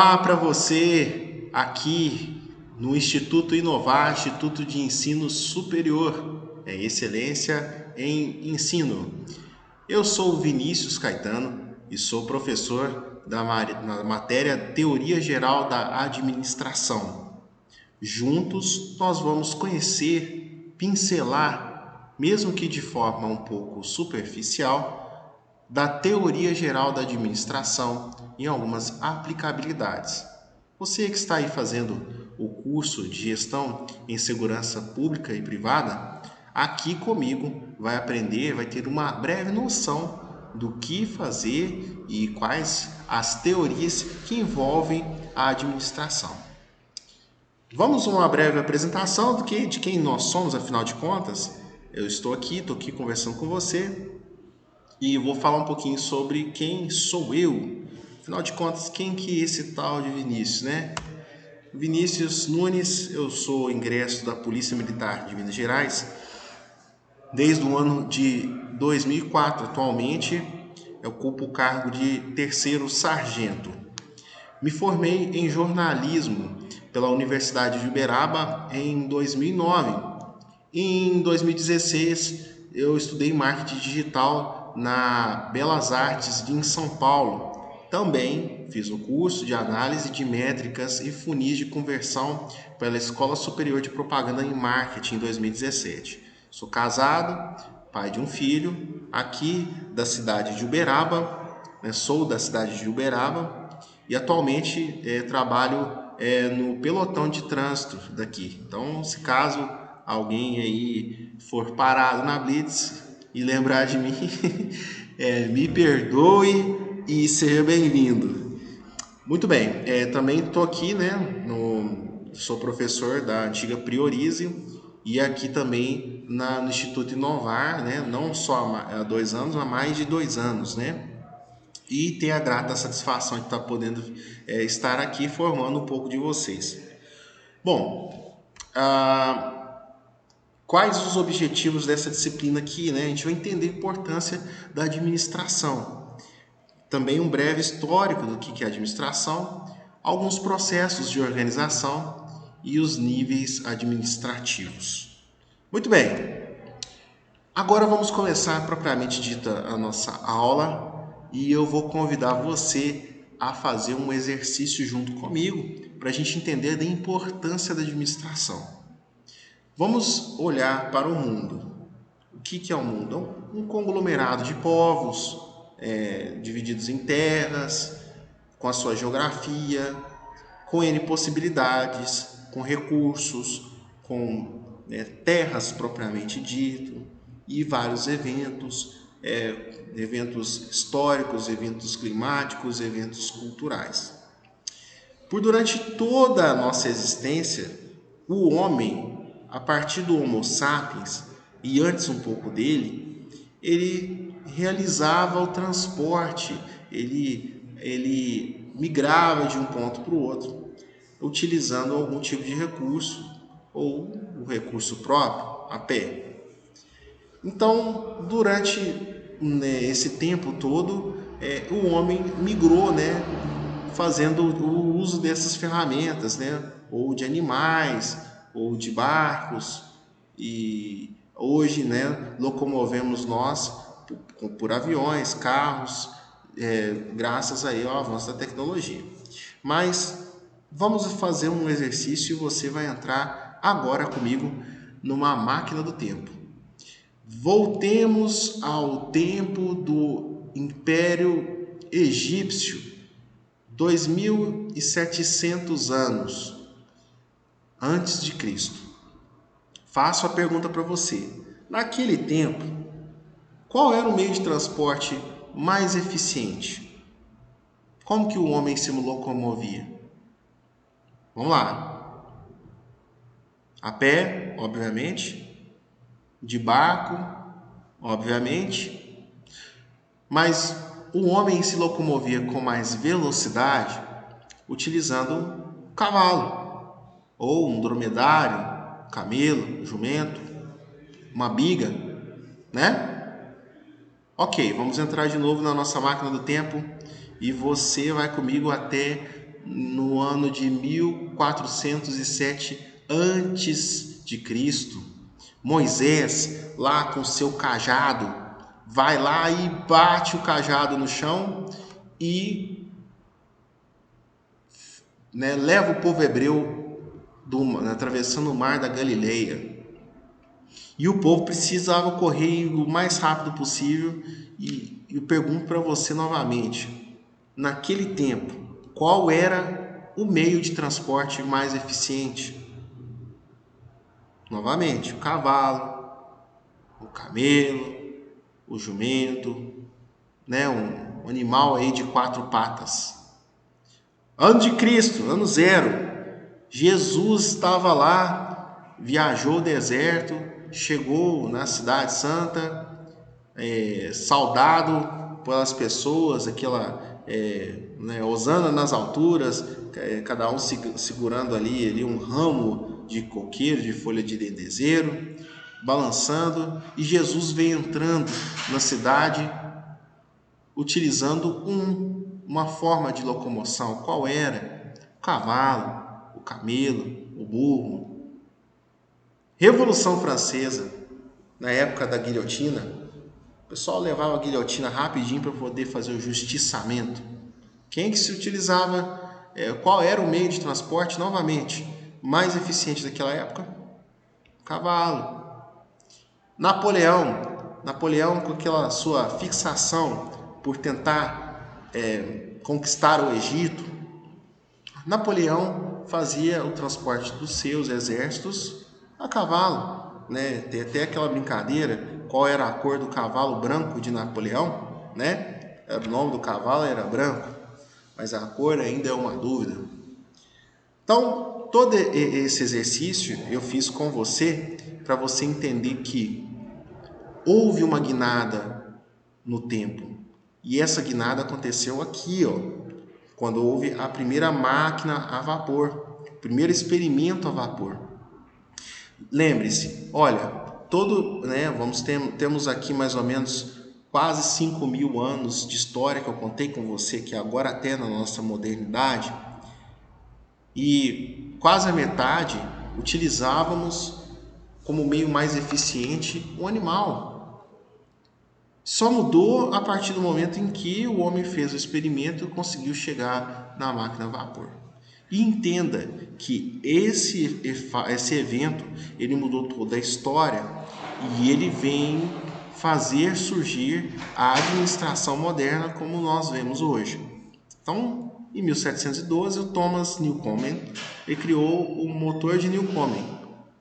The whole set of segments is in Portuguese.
Olá para você aqui no Instituto Inovar, Instituto de Ensino Superior, Excelência em Ensino. Eu sou o Vinícius Caetano e sou professor na matéria Teoria Geral da Administração. Juntos nós vamos conhecer, pincelar, mesmo que de forma um pouco superficial, da teoria geral da administração em algumas aplicabilidades. Você que está aí fazendo o curso de gestão em segurança pública e privada, aqui comigo vai aprender, vai ter uma breve noção do que fazer e quais as teorias que envolvem a administração. Vamos a uma breve apresentação de quem nós somos, afinal de contas. Eu estou aqui conversando com você e vou falar um pouquinho sobre quem sou eu. Afinal de contas, quem que é esse tal de Vinícius, né? Vinícius Nunes, eu sou ingresso da Polícia Militar de Minas Gerais desde o ano de 2004. Atualmente, eu ocupo o cargo de terceiro sargento. Me formei em jornalismo pela Universidade de Uberaba em 2009. Em 2016, eu estudei marketing digital na Belas Artes em São Paulo. Também fiz um curso de análise de métricas e funis de conversão pela Escola Superior de Propaganda e Marketing em 2017. Sou casado, pai de um filho, aqui da cidade de Uberaba, sou da cidade de Uberaba e atualmente trabalho no pelotão de trânsito daqui. Então, se caso alguém aí for parado na Blitz e lembrar de mim, me perdoe e seja bem-vindo. Muito bem, também estou aqui, né, sou professor da antiga Priorize e aqui também no Instituto Inovar, né, não só há 2 anos, mas mais de 2 anos, né? E ter a grata satisfação de estar podendo estar aqui formando um pouco de vocês. Bom, quais os objetivos dessa disciplina aqui, né? A gente vai entender a importância da administração. Também um breve histórico do que é administração, alguns processos de organização e os níveis administrativos. Muito bem, agora vamos começar propriamente dita a nossa aula e eu vou convidar você a fazer um exercício junto comigo para a gente entender da importância da administração. Vamos olhar para o mundo. O que é o mundo? É um conglomerado de povos divididos em terras, com a sua geografia, com N possibilidades, com recursos, com terras propriamente dito, e vários eventos, eventos históricos, eventos climáticos, eventos culturais. Por durante toda a nossa existência, o homem, a partir do Homo sapiens, e antes um pouco dele, ele realizava o transporte, ele migrava de um ponto para o outro, utilizando algum tipo de recurso, ou o recurso próprio, a pé. Então, durante esse tempo todo, o homem migrou, né, fazendo o uso dessas ferramentas, né, ou de animais, ou de barcos, e hoje, né, locomovemos nós por aviões, carros, graças aí ao avanço da tecnologia. Mas vamos fazer um exercício e você vai entrar agora comigo numa máquina do tempo. Voltemos ao tempo do Império Egípcio, 2.700 anos antes de Cristo. Faço a pergunta para você. Naquele tempo, qual era o meio de transporte mais eficiente? Como que o homem se locomovia? Vamos lá. A pé, obviamente. De barco, obviamente. Mas o homem se locomovia com mais velocidade utilizando um cavalo, ou um dromedário, camelo, jumento, uma biga, né? Ok, vamos entrar de novo na nossa máquina do tempo e você vai comigo até no ano de 1407 antes de Cristo. Moisés, lá com seu cajado, vai lá e bate o cajado no chão e leva o povo hebreu atravessando o mar da Galileia. E o povo precisava correr o mais rápido possível. E eu pergunto para você novamente, naquele tempo, qual era o meio de transporte mais eficiente? Novamente, o cavalo, o camelo, o jumento, um animal aí de 4 patas. Ano de Cristo, ano 0. Jesus estava lá, viajou o deserto, chegou na Cidade Santa, saudado pelas pessoas, aquela hosana nas alturas, cada um segurando ali um ramo de coqueiro, de folha de dendezeiro, balançando, e Jesus veio entrando na cidade utilizando uma forma de locomoção. Qual era? O cavalo, o camelo, o burro. Revolução Francesa, na época da guilhotina, o pessoal levava a guilhotina rapidinho para poder fazer o justiçamento. Quem que se utilizava? Qual era o meio de transporte, novamente, mais eficiente daquela época? Cavalo. Napoleão com aquela sua fixação por tentar conquistar o Egito, Napoleão fazia o transporte dos seus exércitos a cavalo. Tem até aquela brincadeira, qual era a cor do cavalo branco de Napoleão, O nome do cavalo era branco, mas a cor ainda é uma dúvida. Então, todo esse exercício eu fiz com você para você entender que houve uma guinada no tempo. E essa guinada aconteceu aqui, quando houve a primeira máquina a vapor, o primeiro experimento a vapor. Lembre-se, olha, temos aqui mais ou menos quase 5.000 anos de história que eu contei com você, que agora até na nossa modernidade, e quase a metade utilizávamos como meio mais eficiente um animal. Só mudou a partir do momento em que o homem fez o experimento e conseguiu chegar na máquina a vapor. E entenda que esse evento, ele mudou toda a história e ele vem fazer surgir a administração moderna como nós vemos hoje. Então, em 1712, o Thomas Newcomen ele criou o motor de Newcomen.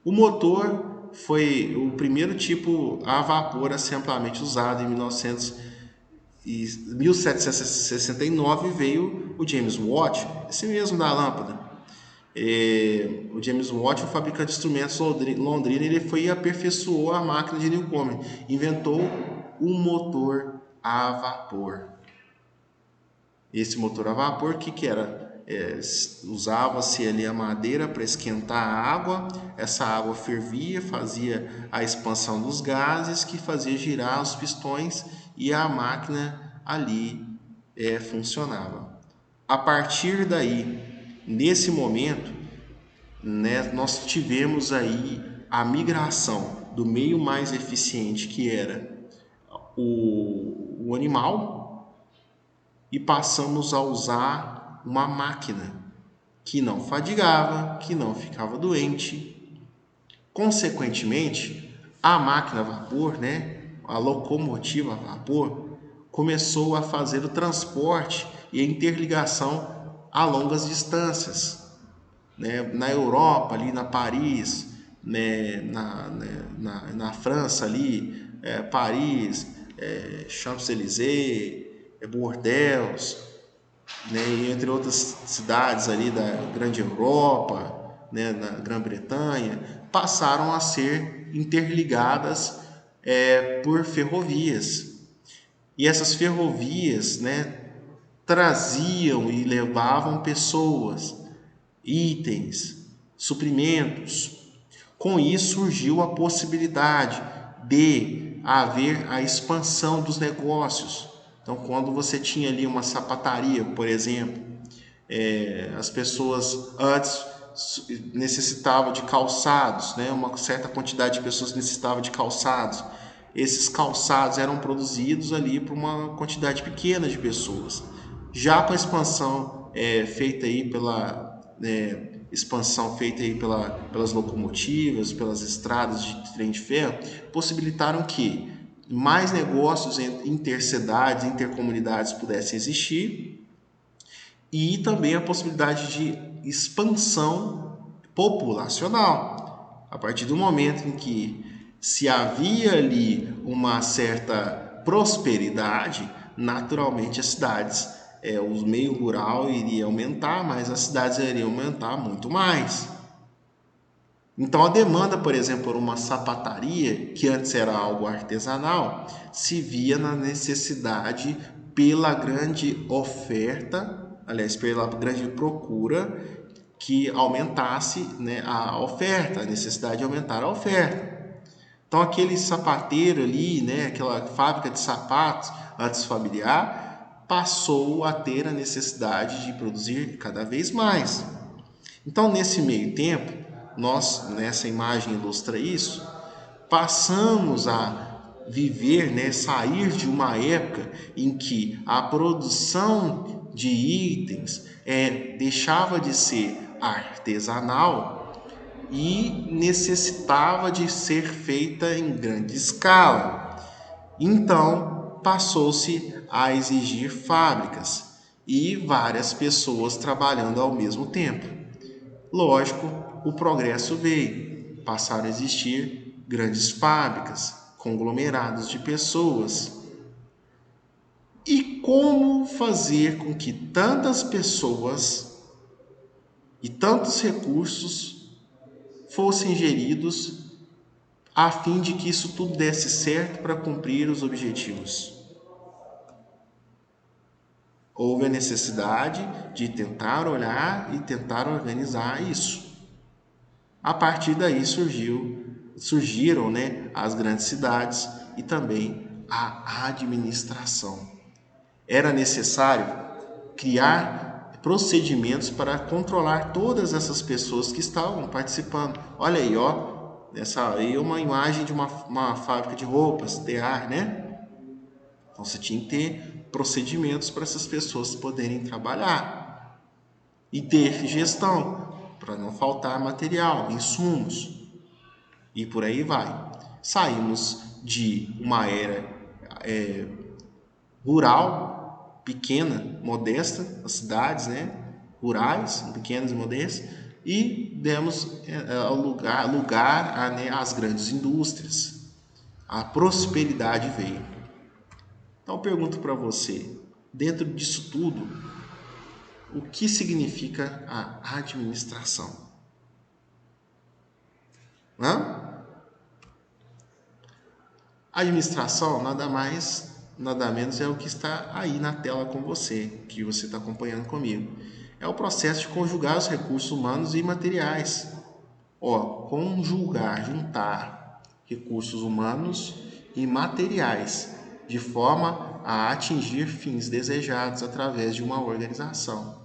O motor foi o primeiro tipo a vapor a ser amplamente usado. Em 1769 veio o James Watt, esse mesmo da lâmpada. O James Watt, o fabricante de instrumentos londrino, ele foi e aperfeiçoou a máquina de Newcomen, inventou um motor a vapor. Esse motor a vapor, o que era? Usava-se ali a madeira para esquentar a água, essa água fervia, fazia a expansão dos gases, que fazia girar os pistões e a máquina ali funcionava. A partir daí, nesse momento, nós tivemos aí a migração do meio mais eficiente, que era o animal, e passamos a usar uma máquina que não fadigava, que não ficava doente. Consequentemente, a máquina a vapor, a locomotiva a vapor, começou a fazer o transporte e a interligação a longas distâncias. Na Europa, ali na Paris, na França, ali, Paris, Champs-Élysées, Bordeaux, e entre outras cidades ali da grande Europa, na Grã-Bretanha, passaram a ser interligadas por ferrovias. E essas ferrovias traziam e levavam pessoas, itens, suprimentos. Com isso surgiu a possibilidade de haver a expansão dos negócios. Então, quando você tinha ali uma sapataria, por exemplo, As pessoas antes necessitavam de calçados, né? Uma certa quantidade de pessoas necessitavam de calçados. Esses calçados eram produzidos ali por uma quantidade pequena de pessoas. Já com a expansão feita aí pelas locomotivas, pelas estradas de trem de ferro, possibilitaram que mais negócios intercidades, intercomunidades pudessem existir, e também a possibilidade de expansão populacional. A partir do momento em que se havia ali uma certa prosperidade, naturalmente as cidades, o meio rural iria aumentar, mas as cidades iriam aumentar muito mais. Então a demanda, por exemplo, por uma sapataria, que antes era algo artesanal, se via na necessidade pela grande oferta, aliás, pela grande procura, que aumentasse, né, a oferta, a necessidade de aumentar a oferta. Então aquele sapateiro ali, né, aquela fábrica de sapatos antes familiar, passou a ter a necessidade de produzir cada vez mais. Então nesse meio tempo, nós, nessa imagem ilustra isso, passamos a viver, né, sair de uma época em que a produção de itens deixava de ser artesanal e necessitava de ser feita em grande escala. Então, passou-se a exigir fábricas e várias pessoas trabalhando ao mesmo tempo. Lógico, o progresso veio, passaram a existir grandes fábricas, conglomerados de pessoas. E como fazer com que tantas pessoas e tantos recursos fossem geridos a fim de que isso tudo desse certo para cumprir os objetivos? Houve a necessidade de tentar olhar e tentar organizar isso. A partir daí surgiram, né, as grandes cidades e também a administração. Era necessário criar procedimentos para controlar todas essas pessoas que estavam participando. Olha aí, ó, essa aí é uma imagem de uma fábrica de roupas, tear, né? Então você tinha que ter procedimentos para essas pessoas poderem trabalhar e ter gestão para não faltar material, insumos e por aí vai. Saímos de uma era rural, pequena, modesta, as cidades, né, rurais, pequenas e modestas, e demos lugar né, às grandes indústrias. A prosperidade veio. Então eu pergunto para você, dentro disso tudo, o que significa a administração? A administração nada mais, nada menos é o que está aí na tela com você, que você está acompanhando comigo. É o processo de conjugar os recursos humanos e materiais. Conjugar, juntar recursos humanos e materiais de forma a atingir fins desejados através de uma organização.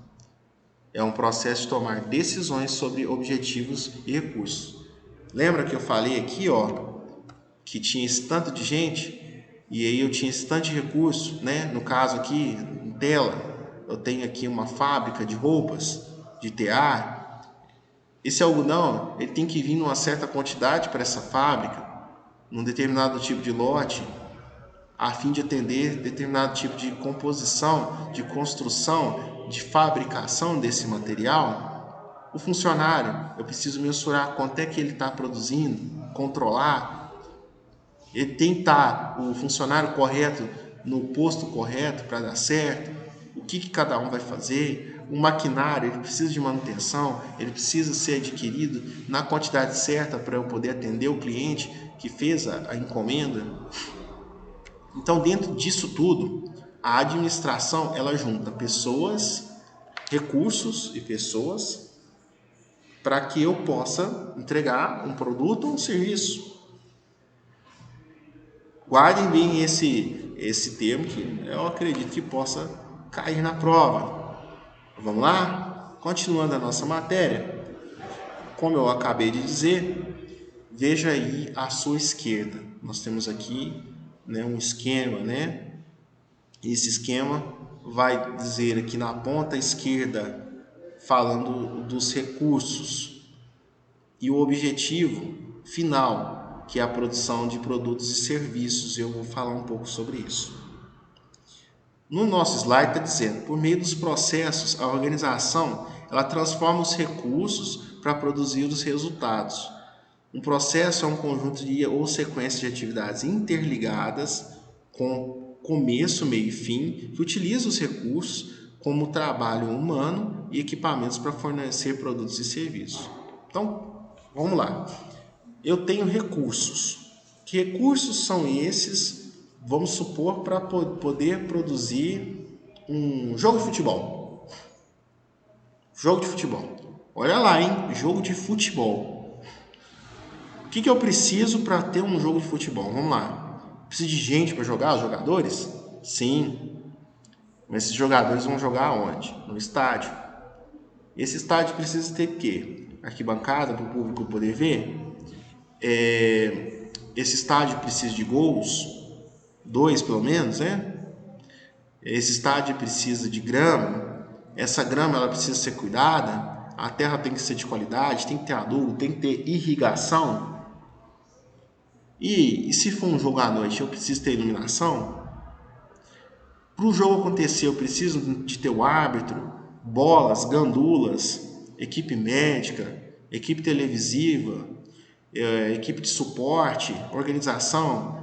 É um processo de tomar decisões sobre objetivos e recursos. Lembra que eu falei aqui, que tinha esse tanto de gente e aí eu tinha esse tanto de recurso, né? No caso aqui, em tela, eu tenho aqui uma fábrica de roupas, de tear. Esse algodão, ele tem que vir numa certa quantidade para essa fábrica, num determinado tipo de lote, a fim de atender determinado tipo de composição, de construção, de fabricação desse material. O funcionário, eu preciso mensurar quanto é que ele está produzindo, controlar. Ele tem que estar o funcionário correto no posto correto para dar certo. O que cada um vai fazer? O maquinário, ele precisa de manutenção, ele precisa ser adquirido na quantidade certa para eu poder atender o cliente que fez a encomenda. Então, dentro disso tudo, a administração ela junta pessoas, recursos e pessoas para que eu possa entregar um produto ou um serviço. Guardem bem esse termo que eu acredito que possa cair na prova. Vamos lá? Continuando a nossa matéria, como eu acabei de dizer, veja aí à sua esquerda. Nós temos aqui, né, um esquema, né? Esse esquema vai dizer aqui na ponta esquerda, falando dos recursos e o objetivo final, que é a produção de produtos e serviços. Eu vou falar um pouco sobre isso. No nosso slide está dizendo, por meio dos processos, a organização ela transforma os recursos para produzir os resultados. Um processo é um conjunto de ou sequência de atividades interligadas com começo, meio e fim, que utiliza os recursos como trabalho humano e equipamentos para fornecer produtos e serviços. Então, vamos lá. Eu tenho recursos. Que recursos são esses? Vamos supor para poder produzir um jogo de futebol. Jogo de futebol. Olha lá, hein? Jogo de futebol. O que eu preciso para ter um jogo de futebol? Vamos lá. Preciso de gente para jogar, os jogadores? Sim. Mas esses jogadores vão jogar onde? No estádio. Esse estádio precisa ter o quê? Arquibancada para o público poder ver? Esse estádio precisa de gols? 2 pelo menos, né? Esse estádio precisa de grama. Essa grama ela precisa ser cuidada. A terra tem que ser de qualidade, tem que ter adubo, tem que ter irrigação. E se for um jogo à noite, eu preciso ter iluminação? Para o jogo acontecer, eu preciso de ter o árbitro, bolas, gandulas, equipe médica, equipe televisiva, equipe de suporte, organização.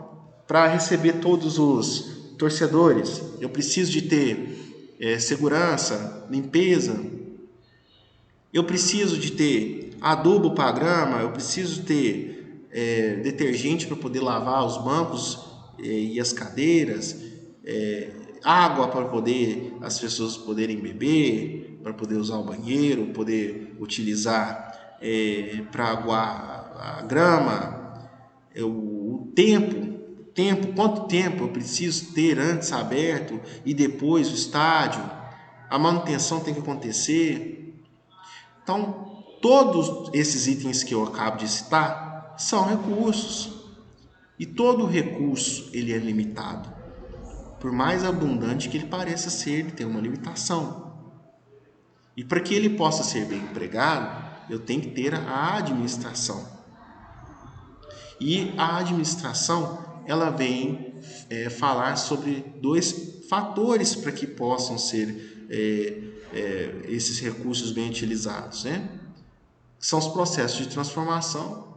Para receber todos os torcedores, eu preciso de ter segurança, limpeza. Eu preciso de ter adubo para a grama, eu preciso ter detergente para poder lavar os bancos e as cadeiras, água para poder as pessoas poderem beber, para poder usar o banheiro, poder utilizar para aguar a grama, o tempo, quanto tempo eu preciso ter antes aberto e depois o estádio, a manutenção tem que acontecer. Então, todos esses itens que eu acabo de citar são recursos. E todo recurso ele é limitado. Por mais abundante que ele pareça ser, ele tem uma limitação. E para que ele possa ser bem empregado, eu tenho que ter a administração. E a administração, ela vem falar sobre 2 fatores para que possam ser esses recursos bem utilizados, né? São os processos de transformação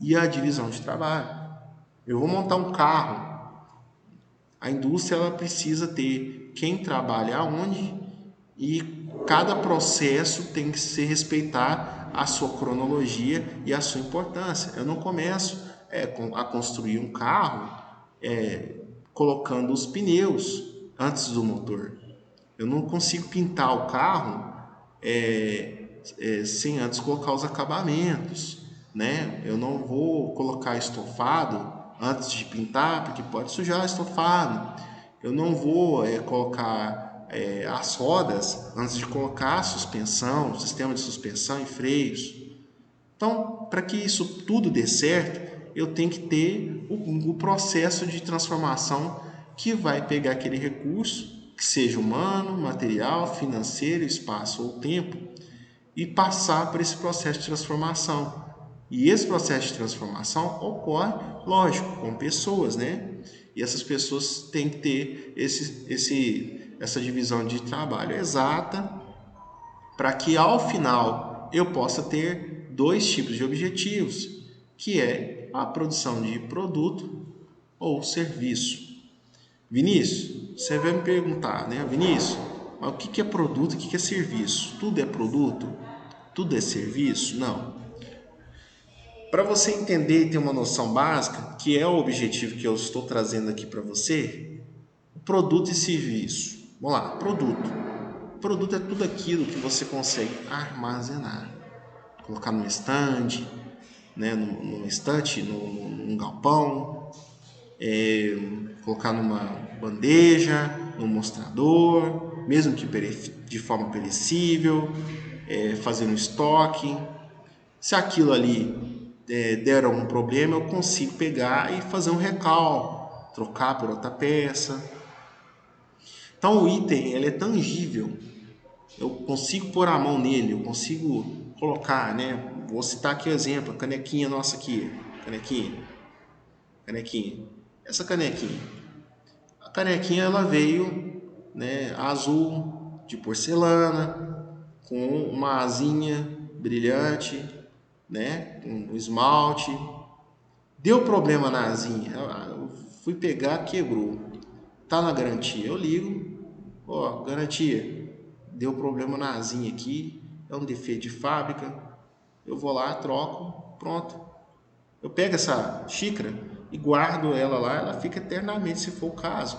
e a divisão de trabalho. Eu vou montar um carro. A indústria ela precisa ter quem trabalha aonde e cada processo tem que se respeitar a sua cronologia e a sua importância. Eu não começo a construir um carro colocando os pneus antes do motor. Eu não consigo pintar o carro sem antes colocar os acabamentos, né? Eu não vou colocar estofado antes de pintar, porque pode sujar estofado. Eu não vou colocar as rodas antes de colocar a suspensão, sistema de suspensão e freios. Então, para que isso tudo dê certo, eu tenho que ter o processo de transformação que vai pegar aquele recurso, que seja humano, material, financeiro, espaço ou tempo, e passar por esse processo de transformação. E esse processo de transformação ocorre, lógico, com pessoas, né? E essas pessoas têm que ter essa divisão de trabalho exata para que ao final eu possa ter 2 tipos de objetivos, que é a produção de produto ou serviço. Vinícius, você vai me perguntar, né, Vinícius, mas o que é produto e o que é serviço? Tudo é produto? Tudo é serviço? Não. Para você entender e ter uma noção básica, que é o objetivo que eu estou trazendo aqui para você, produto e serviço. Vamos lá, produto. Produto é tudo aquilo que você consegue armazenar, colocar no estande, né, num estante, num galpão, colocar numa bandeja, num mostrador, mesmo que de forma perecível, fazendo estoque. Se aquilo ali der algum problema, eu consigo pegar e fazer um recal, trocar por outra peça. Então o item ele é tangível, eu consigo pôr a mão nele, eu consigo colocar, né? Vou citar aqui o exemplo, a canequinha nossa aqui, canequinha. Essa a canequinha ela veio, né, azul de porcelana, com uma asinha brilhante, né, com esmalte. Deu problema na asinha, eu fui pegar, quebrou. Tá na garantia, eu ligo, ó, garantia, deu problema na asinha aqui, é um defeito de fábrica, eu vou lá, troco, pronto. Eu pego essa xícara e guardo ela lá, ela fica eternamente, se for o caso.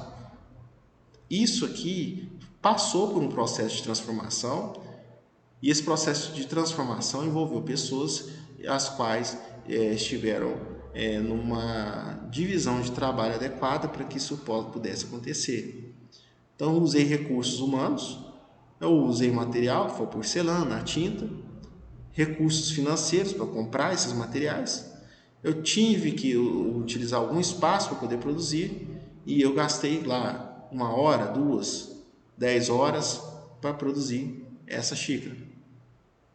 Isso aqui passou por um processo de transformação, e esse processo de transformação envolveu pessoas as quais estiveram numa divisão de trabalho adequada para que isso pudesse acontecer. Então, eu usei recursos humanos, eu usei material, que foi porcelana, a tinta, recursos financeiros para comprar esses materiais. Eu tive que utilizar algum espaço para poder produzir e eu gastei lá 1 hora, 2, 10 horas para produzir essa xícara.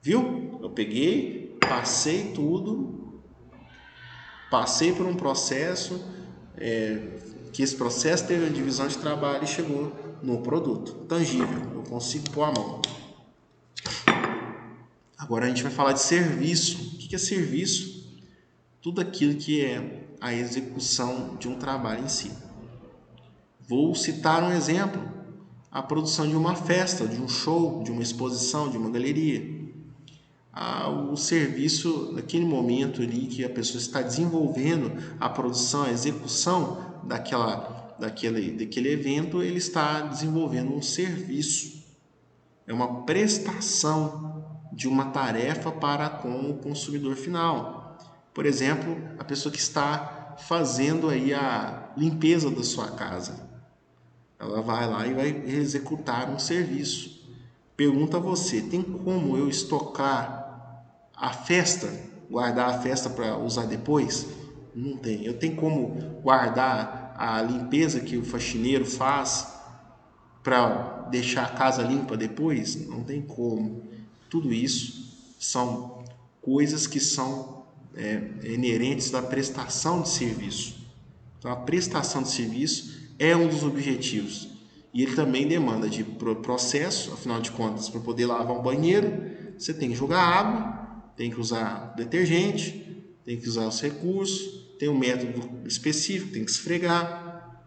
Viu? Eu peguei, passei tudo, passei por um processo, que esse processo teve uma divisão de trabalho e chegou no produto tangível. Eu consigo pôr a mão. Agora a gente vai falar de serviço. O que é serviço? Tudo aquilo que é a execução de um trabalho em si. Vou citar um exemplo: a produção de uma festa, de um show, de uma exposição, de uma galeria. O serviço, naquele momento ali que a pessoa está desenvolvendo a produção, a execução daquele evento, ele está desenvolvendo um serviço. É uma prestação de uma tarefa para com o consumidor final. Por exemplo, a pessoa que está fazendo aí a limpeza da sua casa. Ela vai lá e vai executar um serviço. Pergunta a você, tem como eu estocar a festa, guardar a festa para usar depois? Não tem. Eu tenho como guardar a limpeza que o faxineiro faz para deixar a casa limpa depois? Não tem como. Tudo isso são coisas que são inerentes da prestação de serviço. Então, a prestação de serviço é um dos objetivos. E ele também demanda de processo, afinal de contas, para poder lavar um banheiro, você tem que jogar água, tem que usar detergente, tem que usar os recursos, tem um método específico, tem que esfregar.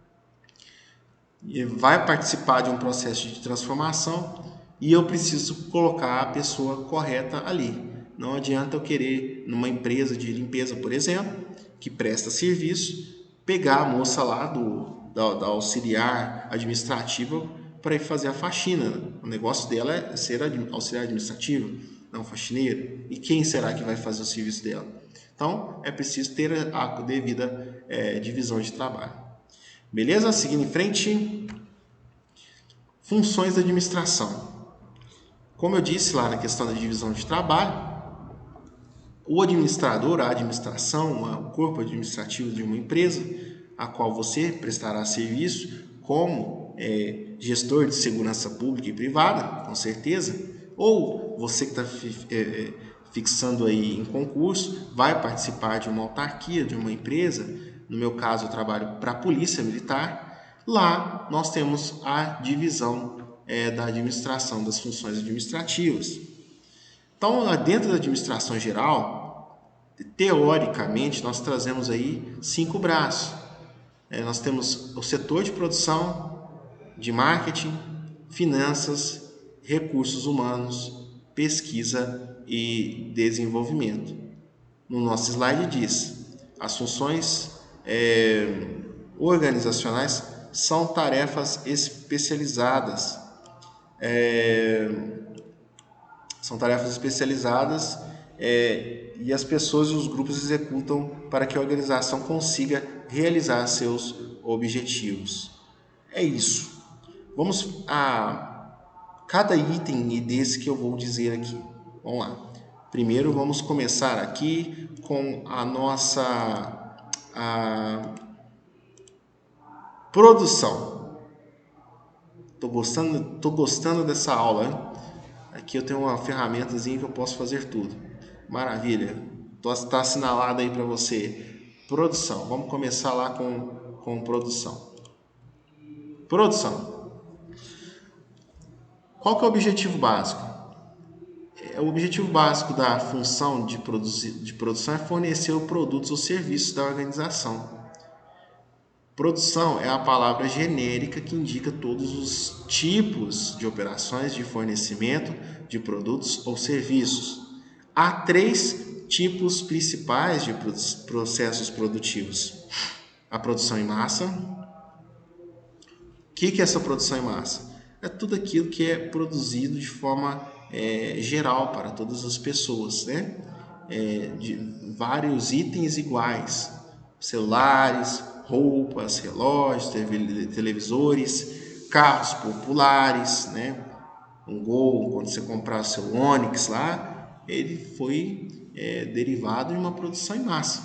E vai participar de um processo de transformação e eu preciso colocar a pessoa correta ali. Não adianta eu querer, numa empresa de limpeza, por exemplo, que presta serviço, pegar a moça lá da auxiliar administrativa para ir fazer a faxina. O negócio dela é ser auxiliar administrativo, não faxineiro. E quem será que vai fazer o serviço dela? Então, é preciso ter a devida divisão de trabalho. Beleza? Seguindo em frente. Funções da administração. Como eu disse lá na questão da divisão de trabalho, o administrador, a administração, o corpo administrativo de uma empresa, a qual você prestará serviço como gestor de segurança pública e privada, com certeza, ou você que está fixando aí em concurso, vai participar de uma autarquia, de uma empresa. No meu caso, eu trabalho para a Polícia Militar. Lá nós temos a divisão da administração, das funções administrativas. Então, dentro da administração geral, teoricamente, nós trazemos aí 5 braços. Nós temos o setor de produção, de marketing, finanças, recursos humanos, pesquisa e desenvolvimento. No nosso slide diz, as funções organizacionais são tarefas especializadas. E as pessoas e os grupos executam para que a organização consiga realizar seus objetivos. É isso. Vamos cada item desse que eu vou dizer aqui. Vamos lá. Primeiro vamos começar aqui com a nossa produção. Tô gostando dessa aula, hein? Aqui eu tenho uma ferramentazinha que eu posso fazer tudo. Maravilha. Está assinalado aí para você. Produção. Vamos começar lá com produção. Produção. Qual que é o objetivo básico? O objetivo básico da função de produção é fornecer produtos ou serviços da organização. Produção é a palavra genérica que indica todos os tipos de operações de fornecimento de produtos ou serviços. Há 3 tipos principais de processos produtivos. A produção em massa. O que é essa produção em massa? É tudo aquilo que é produzido de forma geral para todas as pessoas, né? De vários itens iguais, celulares, roupas, relógios, televisores, carros populares, né? Um Gol, quando você comprar o seu Onix lá, ele foi derivado de uma produção em massa.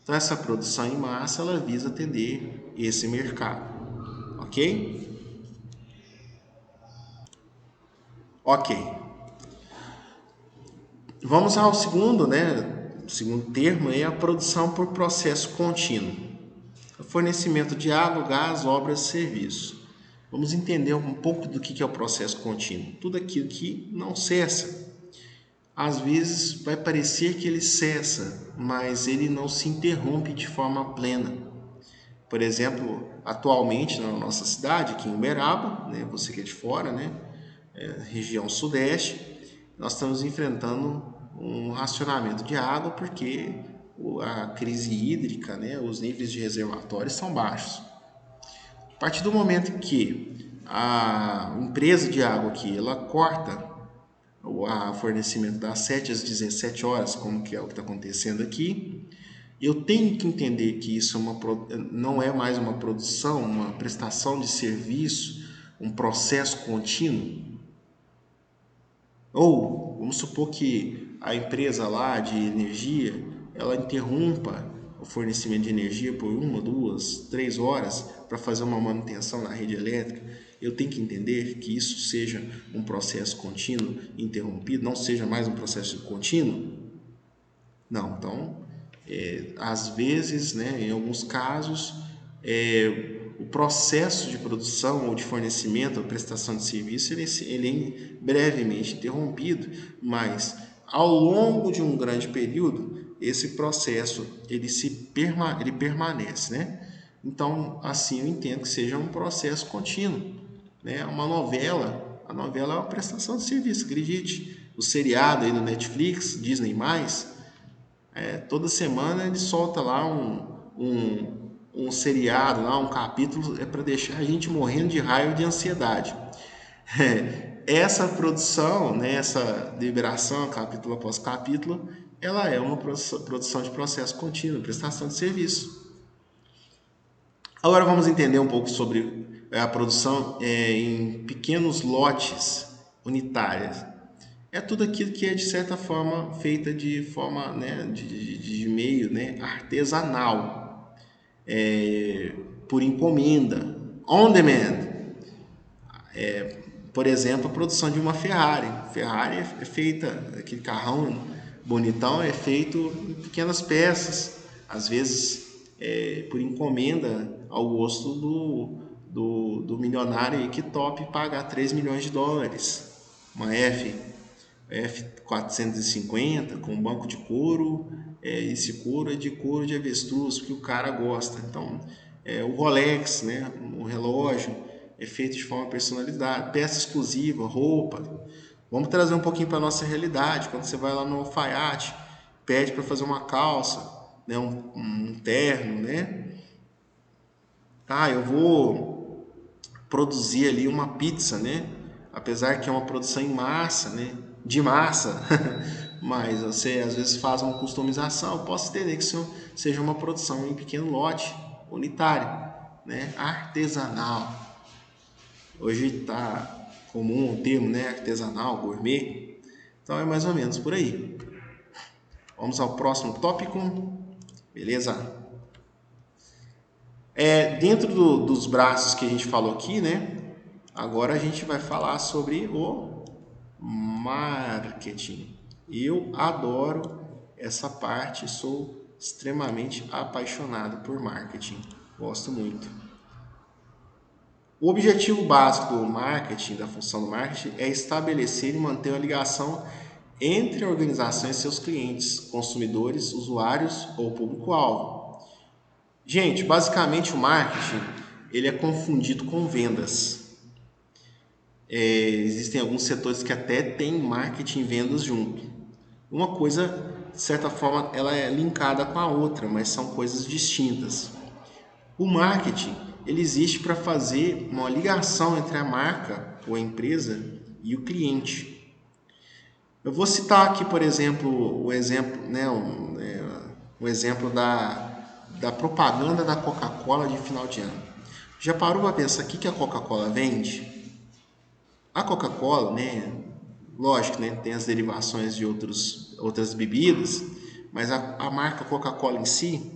Então essa produção em massa ela visa atender esse mercado, ok? Ok. Vamos ao segundo, né? O segundo termo é a produção por processo contínuo. O fornecimento de água, gás, obras e serviços. Vamos entender um pouco do que é o processo contínuo. Tudo aquilo que não cessa. Às vezes vai parecer que ele cessa, mas ele não se interrompe de forma plena. Por exemplo, atualmente na nossa cidade, aqui em Uberaba, né? Você que é de fora, né? Região sudeste, nós estamos enfrentando um racionamento de água porque a crise hídrica, né, os níveis de reservatórios são baixos. A partir do momento que a empresa de água aqui, ela corta o fornecimento das 7 às 17 horas, como que é o que está acontecendo aqui, eu tenho que entender que isso não é mais uma produção, uma prestação de serviço, um processo contínuo. Ou vamos supor que a empresa lá de energia ela interrompa o fornecimento de energia por 1, 2, 3 horas para fazer uma manutenção na rede elétrica. Eu tenho que entender que isso seja um processo contínuo interrompido, não seja mais um processo contínuo? Não, então, às vezes, né, em alguns casos, o processo de produção ou de fornecimento ou prestação de serviço ele é brevemente interrompido, mas ao longo de um grande período esse processo ele permanece, né? Então assim eu entendo que seja um processo contínuo, né? A novela é uma prestação de serviço, acredite. O seriado aí do Netflix, Disney+, toda semana ele solta lá um seriado, lá, um capítulo, para deixar a gente morrendo de raiva e de ansiedade. Essa produção, né, essa deliberação, capítulo após capítulo, ela é uma produção de processo contínuo, prestação de serviço. Agora vamos entender um pouco sobre a produção em pequenos lotes unitários. É tudo aquilo que é de certa forma feita de forma, né, de meio, né, artesanal, por encomenda, on demand. Por exemplo, a produção de uma Ferrari. Ferrari é feita, aquele carrão bonitão é feito em pequenas peças, às vezes por encomenda ao gosto do milionário aí que tope pagar 3 milhões de dólares. Uma F450 com banco de couro, esse couro é de couro de avestruz, porque o cara gosta. Então, o Rolex, né, o relógio, é feito de forma personalizada, peça exclusiva, roupa. Vamos trazer um pouquinho para a nossa realidade. Quando você vai lá no alfaiate, pede para fazer uma calça, né, um terno, né? Eu vou produzir ali uma pizza, né? Apesar que é uma produção em massa, né? De massa, mas você às vezes faz uma customização. Eu posso entender que isso seja uma produção em pequeno lote, unitário, né? Artesanal. Hoje está comum o termo, né? Artesanal, gourmet. Então é mais ou menos por aí. Vamos ao próximo tópico. Beleza? Dentro dos braços que a gente falou aqui, né? Agora a gente vai falar sobre o marketing. Eu adoro essa parte, sou extremamente apaixonado por marketing. Gosto muito. O objetivo básico do marketing, da função do marketing, é estabelecer e manter uma ligação entre a organização e seus clientes, consumidores, usuários ou público-alvo. Gente, basicamente o marketing ele é confundido com vendas. Existem alguns setores que até têm marketing e vendas junto. Uma coisa, de certa forma, ela é linkada com a outra, mas são coisas distintas. O marketing ele existe para fazer uma ligação entre a marca ou a empresa e o cliente. Eu vou citar aqui, por exemplo, o exemplo, né, o exemplo da propaganda da Coca-Cola de final de ano. Já parou para pensar o que a Coca-Cola vende? A Coca-Cola, né, lógico, né, tem as derivações de outras bebidas, mas a marca Coca-Cola em si,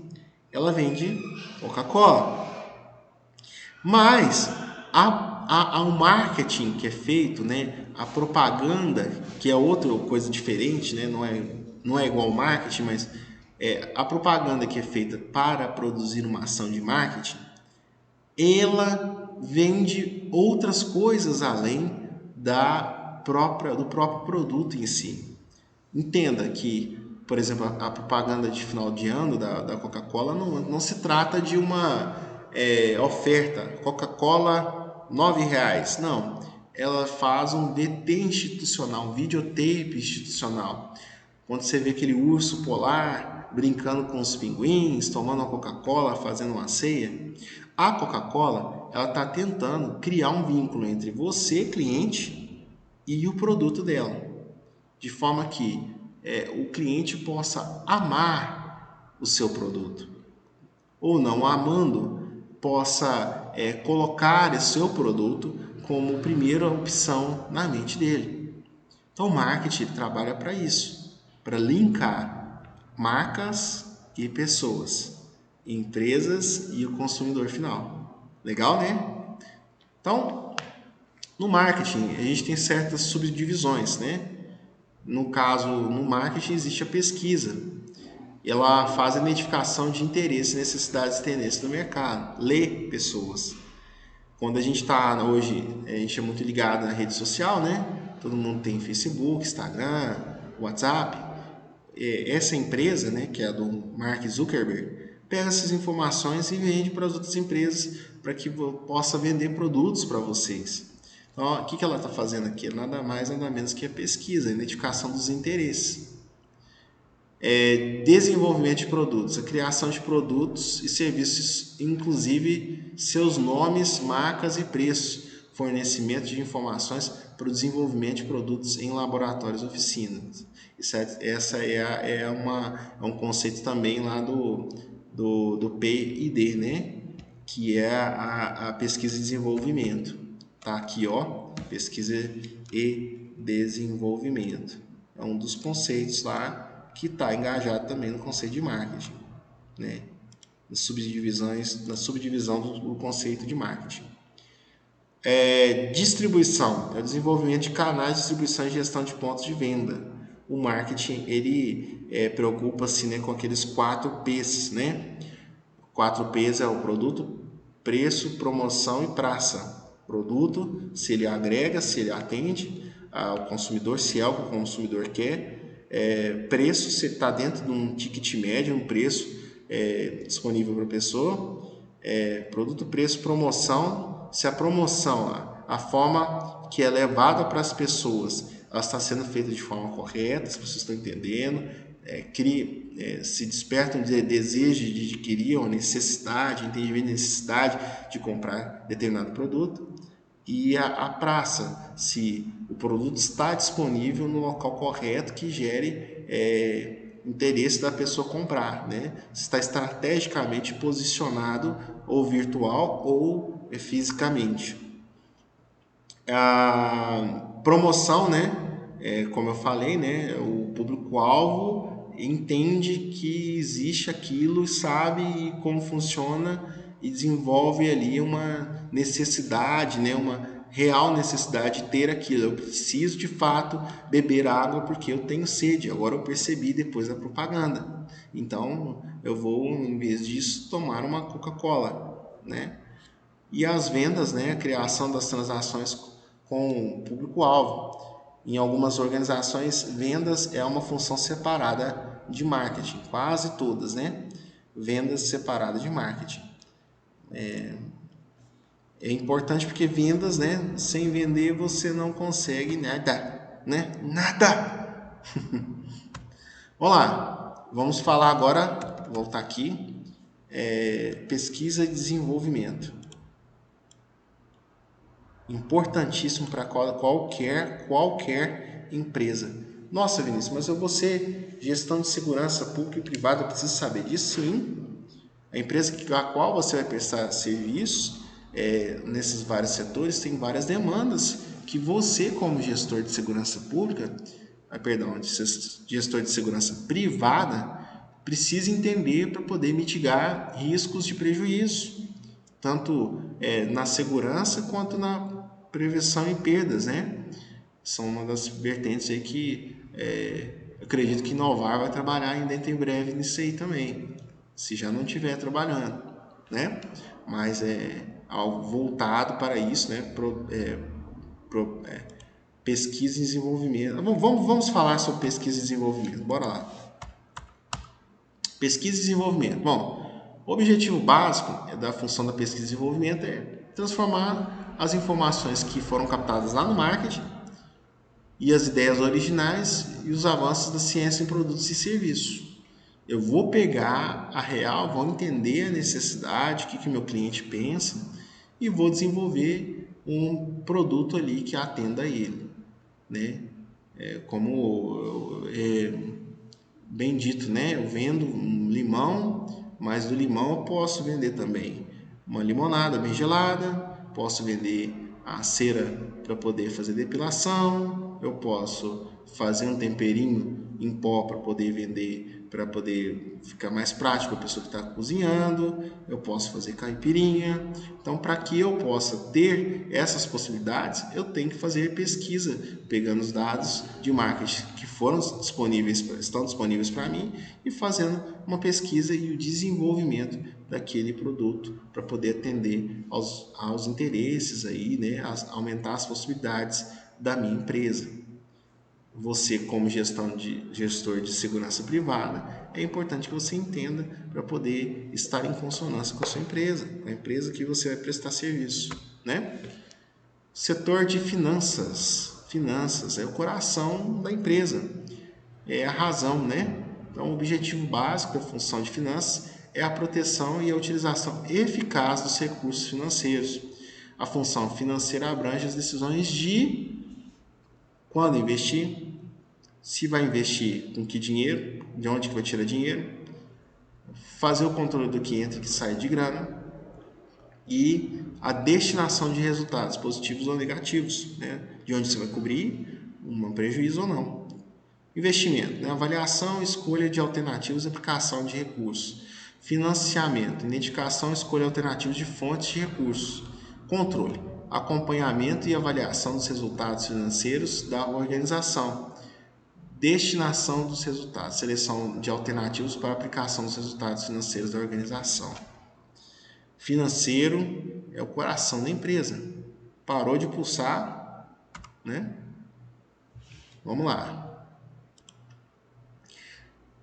ela vende Coca-Cola. Mas o marketing que é feito, né, a propaganda, que é outra coisa diferente, né, não é igual ao marketing, mas a propaganda que é feita para produzir uma ação de marketing, ela vende outras coisas além do próprio produto em si. Entenda que, por exemplo, a propaganda de final de ano da Coca-Cola não se trata de uma oferta, Coca-Cola R$ 9. Não, ela faz um VT institucional, um videotape institucional. Quando você vê aquele urso polar brincando com os pinguins, tomando uma Coca-Cola, fazendo uma ceia, a Coca-Cola ela está tentando criar um vínculo entre você, cliente, e o produto dela, de forma que o cliente possa amar o seu produto, ou não amando, possa colocar o seu produto como primeira opção na mente dele. Então o marketing trabalha para isso, para linkar marcas e pessoas, empresas e o consumidor final. Legal, né? Então, no marketing, a gente tem certas subdivisões, né? No caso, no marketing existe a pesquisa. Ela faz a identificação de interesse, necessidades e tendências do mercado. Lê pessoas. Quando a gente está hoje, a gente é muito ligado na rede social, né? Todo mundo tem Facebook, Instagram, WhatsApp. Essa empresa, né, que é a do Mark Zuckerberg, pega essas informações e vende para as outras empresas para que possa vender produtos para vocês. Então, o que ela está fazendo aqui? Nada mais, nada menos que a pesquisa, a identificação dos interesses. Desenvolvimento de produtos, a criação de produtos e serviços, inclusive seus nomes, marcas e preços, fornecimento de informações para o desenvolvimento de produtos em laboratórios e oficinas. Essa é um conceito também lá do P&D, né? Que é a pesquisa e desenvolvimento. Tá aqui, ó, pesquisa e desenvolvimento. É um dos conceitos lá que está engajado também no conceito de marketing, né? Na subdivisão do conceito de marketing. Distribuição, é o desenvolvimento de canais de distribuição e gestão de pontos de venda. O marketing, ele preocupa-se, né, com aqueles 4 P's, né? 4 P's é o produto, preço, promoção e praça. Produto, se ele agrega, se ele atende ao consumidor, se é o que o consumidor quer. Preço, se está dentro de um ticket médio, um preço disponível para a pessoa. Produto, preço, promoção, se a promoção, a forma que é levada para as pessoas, ela está sendo feita de forma correta, as pessoas estão entendendo, se desperta um desejo de adquirir, uma necessidade, entendimento de necessidade de comprar determinado produto. E a praça, se o produto está disponível no local correto que gere interesse da pessoa comprar, né? Se está estrategicamente posicionado ou virtual ou fisicamente. A promoção, né? Como eu falei, né? O público-alvo entende que existe aquilo, sabe como funciona e desenvolve ali uma necessidade, né? Uma real necessidade de ter aquilo. Eu preciso de fato beber água porque eu tenho sede. Agora eu percebi depois da propaganda. Então eu vou, em vez disso, tomar uma Coca-Cola, né? E as vendas, né, a criação das transações com o público-alvo. Em algumas organizações, vendas é uma função separada de marketing, quase todas, né? Vendas separadas de marketing. É importante porque vendas, né, sem vender você não consegue nada, né? Nada. Vamos lá. Vamos falar agora, voltar aqui, pesquisa e desenvolvimento. Importantíssimo para qualquer empresa. Nossa, Vinícius, mas eu vou ser gestão de segurança pública e privada, eu preciso saber disso? Sim. A empresa a qual você vai prestar serviço, nesses vários setores, tem várias demandas que você, como gestor de segurança pública, gestor de segurança privada, precisa entender para poder mitigar riscos de prejuízo, tanto na segurança quanto na prevenção e perdas, né? São uma das vertentes aí que eu acredito que Inovar vai trabalhar ainda em breve nisso aí também, se já não estiver trabalhando, né? Mas algo voltado para isso, né? Pesquisa e desenvolvimento. Vamos falar sobre pesquisa e desenvolvimento. Bora lá. Pesquisa e desenvolvimento. Bom, o objetivo básico da função da pesquisa e desenvolvimento é transformar as informações que foram captadas lá no marketing e as ideias originais e os avanços da ciência em produtos e serviços. Eu vou pegar a real, vou entender a necessidade, o que meu cliente pensa e vou desenvolver um produto ali que atenda a ele, né? Como bem dito, né? Eu vendo um limão, mas do limão eu posso vender também uma limonada bem gelada, posso vender a cera para poder fazer depilação, eu posso fazer um temperinho em pó para poder vender, para poder ficar mais prático a pessoa que está cozinhando, eu posso fazer caipirinha. Então, para que eu possa ter essas possibilidades, eu tenho que fazer pesquisa, pegando os dados de marketing que estão disponíveis para mim e fazendo uma pesquisa e o desenvolvimento daquele produto para poder atender aos interesses aí, né, aumentar as possibilidades da minha empresa. Você, como gestor de segurança privada, é importante que você entenda para poder estar em consonância com a sua empresa, com a empresa que você vai prestar serviço, né? Setor de finanças. Finanças é o coração da empresa, é a razão, né? Então, o objetivo básico da função de finanças é a proteção e a utilização eficaz dos recursos financeiros. A função financeira abrange as decisões de quando investir, se vai investir com que dinheiro, de onde que vai tirar dinheiro, fazer o controle do que entra e que sai de grana e a destinação de resultados positivos ou negativos, né? De onde você vai cobrir um prejuízo ou não. Investimento, né? Avaliação, escolha de alternativas e aplicação de recursos. Financiamento, identificação e escolha alternativas de fontes de recursos. Controle, acompanhamento e avaliação dos resultados financeiros da organização. Destinação dos resultados, seleção de alternativas para aplicação dos resultados financeiros da organização. Financeiro é o coração da empresa. Parou de pulsar, né? Vamos lá.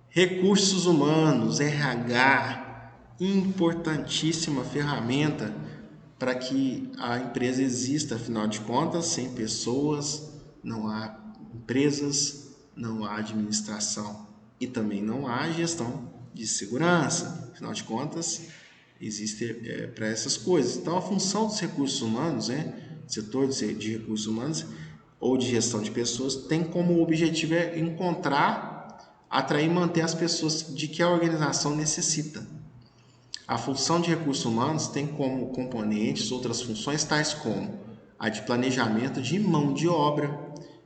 Recursos humanos, RH, importantíssima ferramenta para que a empresa exista. Afinal de contas, sem pessoas não há empresas, não há administração e também não há gestão de segurança. Afinal de contas, existe para essas coisas. Então, a função dos recursos humanos, setor de recursos humanos ou de gestão de pessoas, tem como objetivo encontrar, atrair e manter as pessoas de que a organização necessita. A função de recursos humanos tem como componentes outras funções tais como a de planejamento de mão de obra,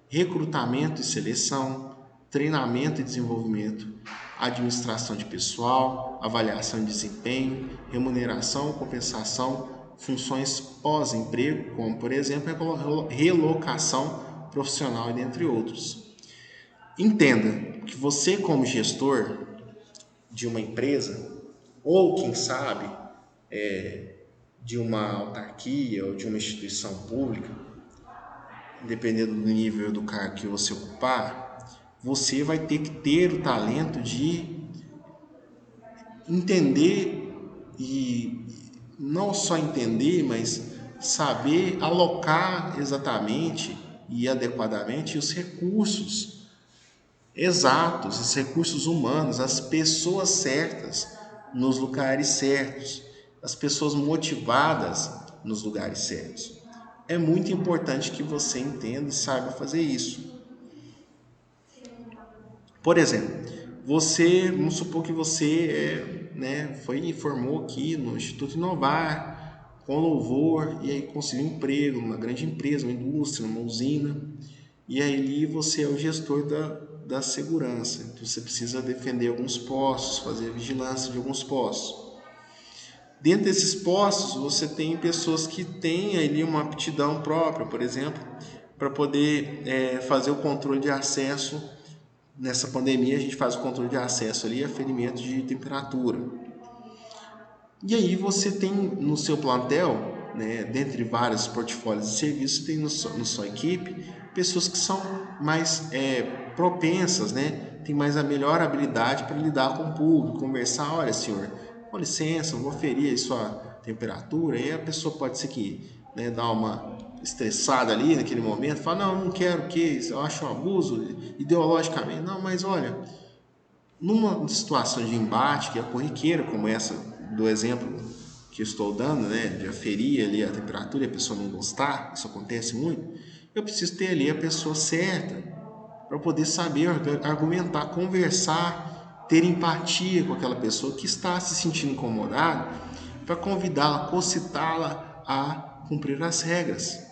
recrutamento e seleção, treinamento e desenvolvimento, administração de pessoal, avaliação de desempenho, remuneração, compensação, funções pós-emprego, como, por exemplo, a relocação profissional, dentre outros. Entenda que você, como gestor de uma empresa, ou quem sabe de uma autarquia ou de uma instituição pública, dependendo do nível do cargo que você ocupar, você vai ter que ter o talento de entender e não só entender, mas saber alocar exatamente e adequadamente os recursos exatos, os recursos humanos, as pessoas certas nos lugares certos, as pessoas motivadas nos lugares certos. É muito importante que você entenda e saiba fazer isso. Por exemplo, vamos supor que você formou aqui no Instituto Inovar, com louvor, e aí conseguiu um emprego numa grande empresa, uma indústria, numa usina, e aí você é o gestor da segurança. Então você precisa defender alguns postos, fazer a vigilância de alguns postos. Dentro desses postos, você tem pessoas que têm ali uma aptidão própria, por exemplo, para poder fazer o controle de acesso. Nessa pandemia, a gente faz o controle de acesso ali, aferimento de temperatura. E aí você tem no seu plantel, dentre vários portfólios de serviço, tem na sua equipe pessoas que são mais propensas, tem mais a melhor habilidade para lidar com o público, conversar, olha senhor, com licença, eu vou ferir a sua temperatura, e aí a pessoa pode ser que dá uma estressada ali naquele momento, fala, não quero que isso, eu acho um abuso ideologicamente, não, mas olha, numa situação de embate que é corriqueira, como essa do exemplo que eu estou dando, de aferir ali a temperatura e a pessoa não gostar, isso acontece muito, eu preciso ter ali a pessoa certa para poder saber argumentar, conversar, ter empatia com aquela pessoa que está se sentindo incomodada, para convidá-la, concitá-la a cumprir as regras.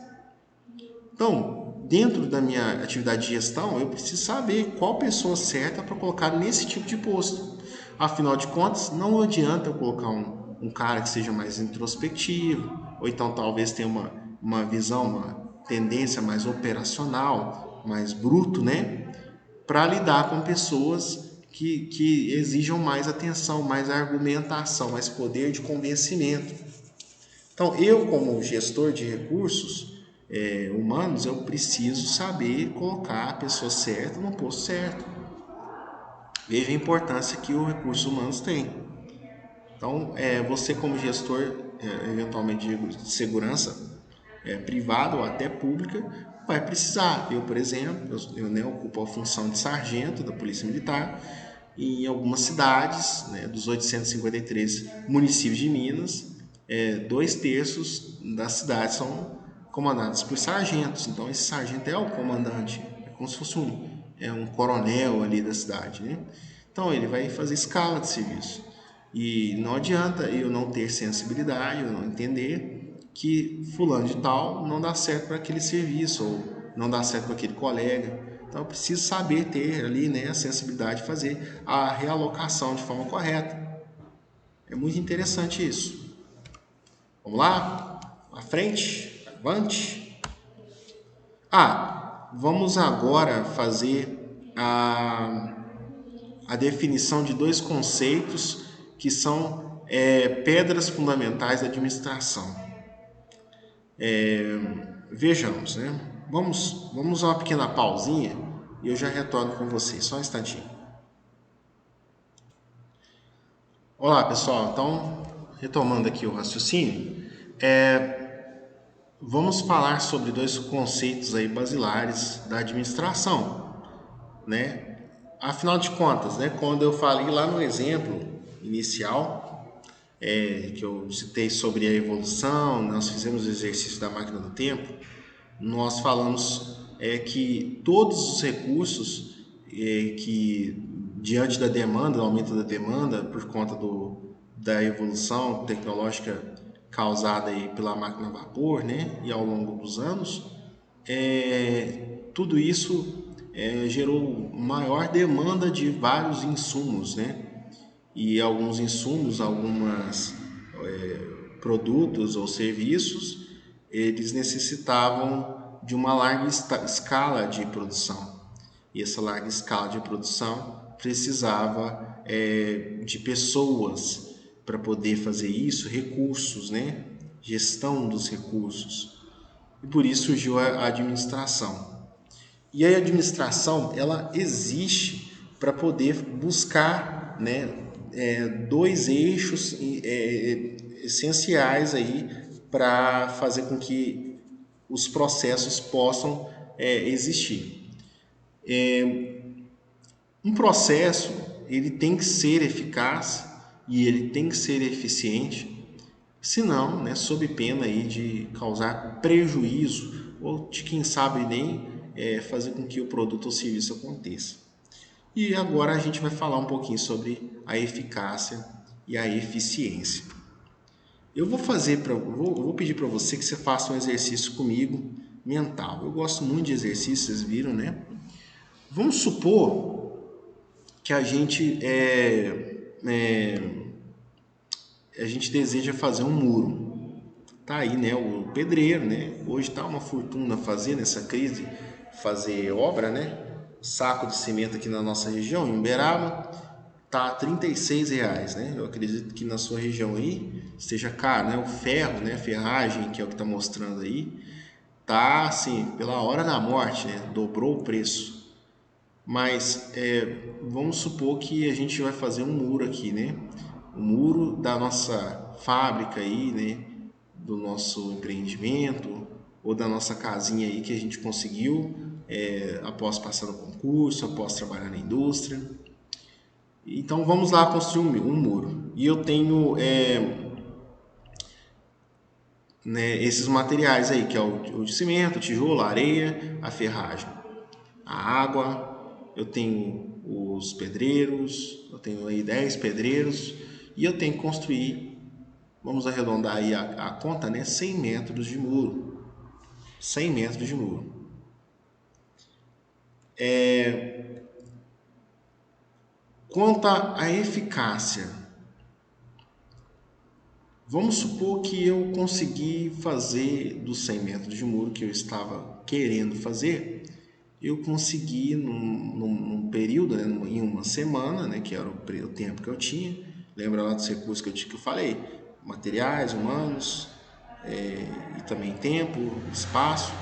Então, dentro da minha atividade de gestão, eu preciso saber qual pessoa certa para colocar nesse tipo de posto. Afinal de contas, não adianta eu colocar um cara que seja mais introspectivo, ou então talvez tenha uma visão, uma tendência mais operacional, mais bruto, para lidar com pessoas que exijam mais atenção, mais argumentação, mais poder de convencimento. Então, eu como gestor de recursos humanos, eu preciso saber colocar a pessoa certa no posto certo. Veja a importância que os recursos humanos têm. Então, você como gestor, eventualmente de segurança privada ou até pública, vai precisar. Eu, por exemplo, eu ocupo a função de sargento da Polícia Militar e em algumas cidades, dos 853 municípios de Minas, 2/3 das cidades são comandadas por sargentos. Então, esse sargento é o comandante, é como se fosse um coronel ali da cidade. Então, ele vai fazer escala de serviço. E não adianta eu não ter sensibilidade, eu não entender que fulano de tal não dá certo para aquele serviço ou não dá certo para aquele colega. Então eu preciso saber ter ali a sensibilidade de fazer a realocação de forma correta. É muito interessante isso. Vamos lá? À frente, avante. Vamos agora fazer a definição de dois conceitos que são pedras fundamentais da administração. Vejamos, Vamos a uma pequena pausinha e eu já retorno com vocês, só um instantinho. Olá, pessoal. Então, retomando aqui o raciocínio, vamos falar sobre dois conceitos aí basilares da administração, Afinal de contas, quando eu falei lá no exemplo inicial, que eu citei sobre a evolução, nós fizemos o exercício da máquina do tempo, nós falamos que todos os recursos que, diante da demanda, do aumento da demanda, por conta da evolução tecnológica causada aí pela máquina a vapor, né? E ao longo dos anos, tudo isso gerou maior demanda de vários insumos, né? E alguns insumos, alguns produtos ou serviços, eles necessitavam de uma larga escala de produção. E essa larga escala de produção precisava de pessoas para poder fazer isso, recursos, né? Gestão dos recursos. E por isso surgiu a administração. E a administração, ela existe para poder buscar, né, dois eixos essenciais aí para fazer com que os processos possam existir. Um processo, ele tem que ser eficaz e ele tem que ser eficiente, senão, né, sob pena aí de causar prejuízo ou de quem sabe nem fazer com que o produto ou serviço aconteça. E agora a gente vai falar um pouquinho sobre a eficácia e a eficiência. Eu vou pedir para você que você faça um exercício comigo mental. Eu gosto muito de exercícios, vocês viram, né? Vamos supor que a gente deseja fazer um muro. Tá aí, né, o pedreiro, né? Hoje tá uma fortuna fazer nessa crise, fazer obra, né? Saco de cimento aqui na nossa região, em Uberaba, tá R$ 36, né? Eu acredito que na sua região aí esteja caro, né? O ferro, né? Ferragem, que é o que tá mostrando aí, tá assim, pela hora da morte, né? Dobrou o preço. Mas vamos supor que a gente vai fazer um muro aqui, né? O muro da nossa fábrica aí, né? Do nosso empreendimento ou da nossa casinha aí que a gente conseguiu após passar no concurso, após trabalhar na indústria. Então vamos lá construir um muro. E eu tenho né, esses materiais aí, que é o cimento, o tijolo, a areia, a ferragem, a água. Eu tenho os pedreiros, eu tenho aí 10 pedreiros e eu tenho que construir, vamos arredondar aí a conta, né, 100 metros de muro. 100 metros de muro. Quanto à eficácia, vamos supor que eu consegui fazer dos 100 metros de muro que eu estava querendo fazer, eu consegui num período, né, em uma semana, né, que era o tempo que eu tinha. Lembra lá dos recursos que eu falei? Materiais, humanos, e também tempo, espaço.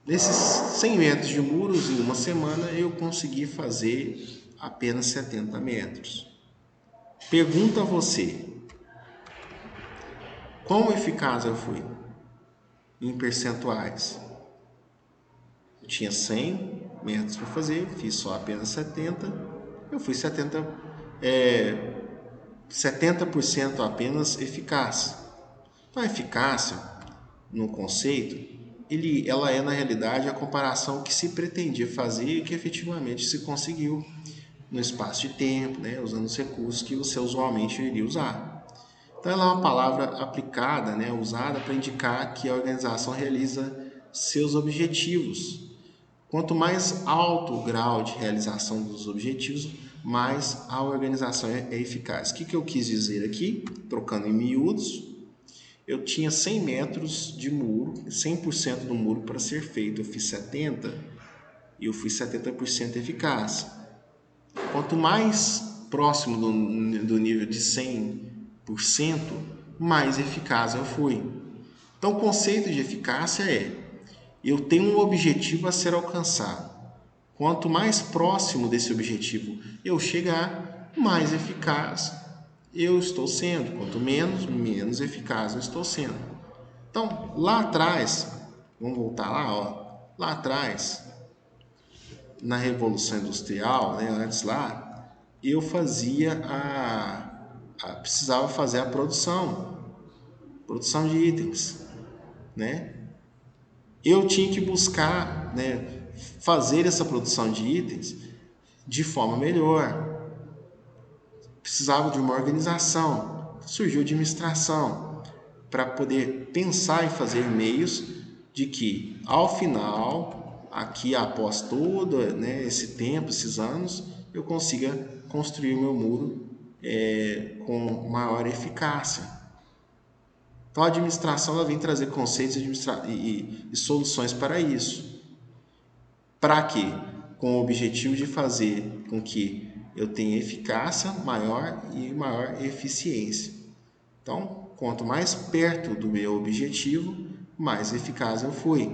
Nesses 100 metros de muros, em uma semana, eu consegui fazer apenas 70 metros. Pergunta a você, quão eficaz eu fui em percentuais? Eu tinha 100 metros para fazer, fiz só apenas 70, eu fui 70% apenas eficaz. Então a eficácia, no conceito, ela é na realidade a comparação que se pretendia fazer e que efetivamente se conseguiu no espaço de tempo, né, usando os recursos que você usualmente iria usar. Então ela é uma palavra aplicada, né, usada para indicar que a organização realiza seus objetivos. Quanto mais alto o grau de realização dos objetivos, mais a organização é eficaz. O que eu quis dizer aqui, trocando em miúdos? Eu tinha 100 metros de muro, 100% do muro para ser feito. Eu fiz 70 e eu fui 70% eficaz. Quanto mais próximo do nível de 100%, mais eficaz eu fui. Então, o conceito de eficácia eu tenho um objetivo a ser alcançado. Quanto mais próximo desse objetivo eu chegar, mais eficaz eu estou sendo. Quanto menos eficaz eu estou sendo. Então, lá atrás, vamos voltar lá, ó. Lá atrás, na Revolução Industrial, né, antes lá, eu fazia precisava fazer a produção de itens, né? Eu tinha que buscar, né, fazer essa produção de itens de forma melhor. Precisava de uma organização. surgiu a administração, para poder pensar em fazer meios de que, ao final, aqui após todo, né, esse tempo, esses anos, eu consiga construir meu muro com maior eficácia. Então, a administração ela vem trazer conceitos e soluções para isso. Para quê? Com o objetivo de fazer com que eu tenha eficácia maior e maior eficiência. Então, quanto mais perto do meu objetivo, mais eficaz eu fui.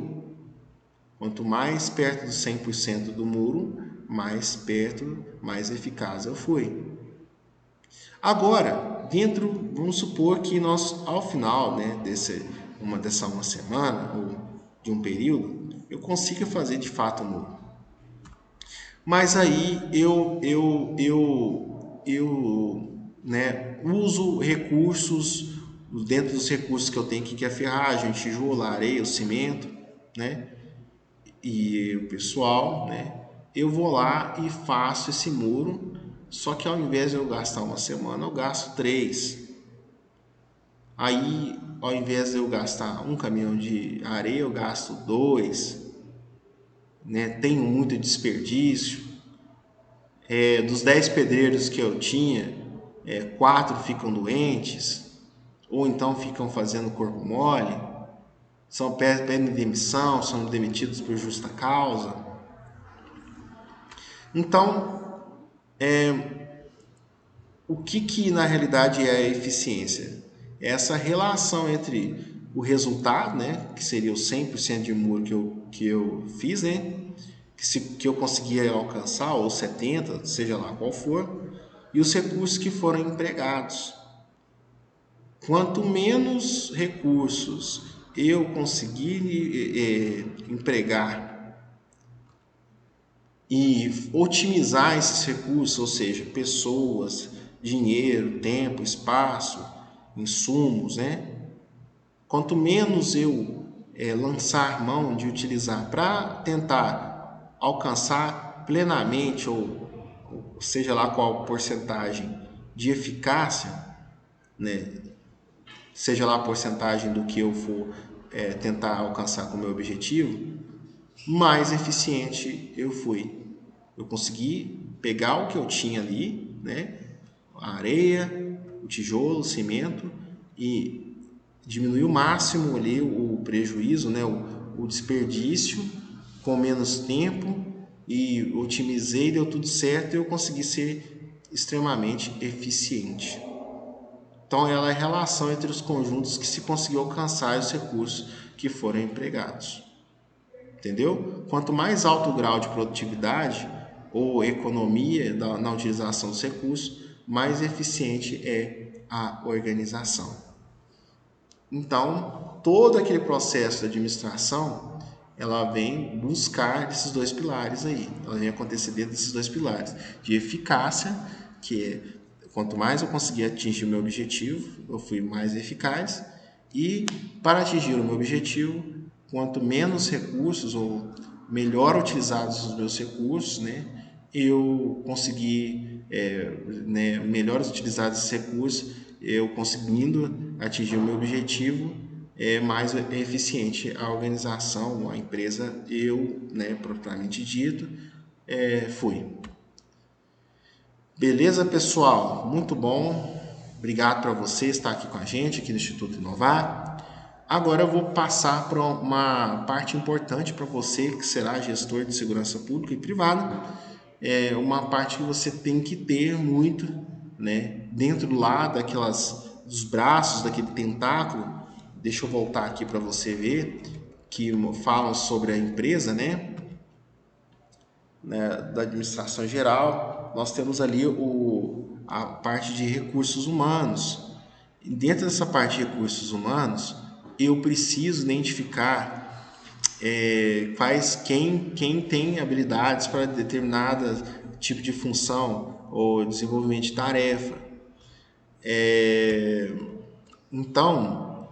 Quanto mais perto do 100% do muro, mais perto, mais eficaz eu fui. Agora, vamos supor que nós, ao final, né, dessa uma semana ou de um período, eu consiga fazer de fato um muro. Mas aí né, uso recursos, dentro dos recursos que eu tenho aqui, que é a ferragem, tijolo, a areia, o cimento, né, e o pessoal, né, eu vou lá e faço esse muro, só que ao invés de eu gastar uma semana, eu gasto 3. Aí, ao invés de eu gastar um caminhão de areia, eu gasto 2, né, tenho muito desperdício. Dos 10 pedreiros que eu tinha, 4 ficam doentes, ou então ficam fazendo corpo mole, pedem demissão, são demitidos por justa causa. Então, o que na realidade é a eficiência? É essa relação entre o resultado, né, que seria o 100% de muro que eu fiz, né, que eu conseguia alcançar, ou 70%, seja lá qual for, e os recursos que foram empregados. Quanto menos recursos eu conseguir empregar e otimizar esses recursos, ou seja, pessoas, dinheiro, tempo, espaço, insumos, né? Quanto menos eu lançar mão de utilizar para tentar alcançar plenamente, ou seja lá qual porcentagem de eficácia, né? Seja lá a porcentagem do que eu for tentar alcançar com o meu objetivo, mais eficiente eu fui. Eu consegui pegar o que eu tinha ali, né? A areia, o tijolo, o cimento, e diminuir o máximo ali o prejuízo, né? O desperdício com menos tempo, e otimizei, deu tudo certo e eu consegui ser extremamente eficiente. Então, ela é a relação entre os conjuntos que se conseguiu alcançar e os recursos que foram empregados. Entendeu? Quanto mais alto o grau de produtividade ou economia na utilização dos recursos, mais eficiente é a organização. Então, todo aquele processo de administração, ela vem buscar esses dois pilares aí. Ela vem acontecer dentro desses dois pilares. De eficácia, que é quanto mais eu conseguir atingir o meu objetivo, eu fui mais eficaz. E para atingir o meu objetivo, quanto menos recursos ou melhor utilizados os meus recursos, né, eu consegui melhores utilizados esses recursos, eu conseguindo atingir o meu objetivo, mais eficiente a organização, a empresa, eu, né, propriamente dito, fui. Beleza, pessoal? Muito bom. Obrigado para você estar aqui com a gente, aqui no Instituto Inovar. Agora eu vou passar para uma parte importante para você, que será gestor de segurança pública e privada. É uma parte que você tem que ter muito, né, dentro lá dos braços, daquele tentáculo. Deixa eu voltar aqui para você ver, que falam sobre a empresa, né, da administração geral. Nós temos ali a parte de recursos humanos. E dentro dessa parte de recursos humanos, eu preciso identificar quem tem habilidades para determinado tipo de função ou desenvolvimento de tarefa. Então,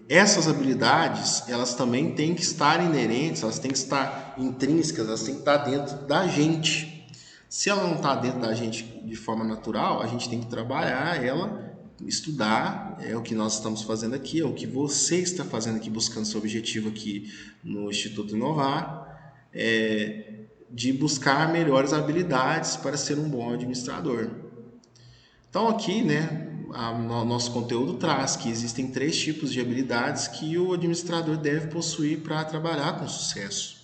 essas habilidades, elas também têm que estar inerentes, elas têm que estar intrínsecas, elas têm que estar dentro da gente. Se ela não está dentro da gente de forma natural, a gente tem que trabalhar ela estudar, é o que nós estamos fazendo aqui, é o que você está fazendo aqui, buscando seu objetivo aqui no Instituto Inovar, de buscar melhores habilidades para ser um bom administrador. Então aqui, né, nosso conteúdo traz que existem 3 tipos de habilidades que o administrador deve possuir para trabalhar com sucesso.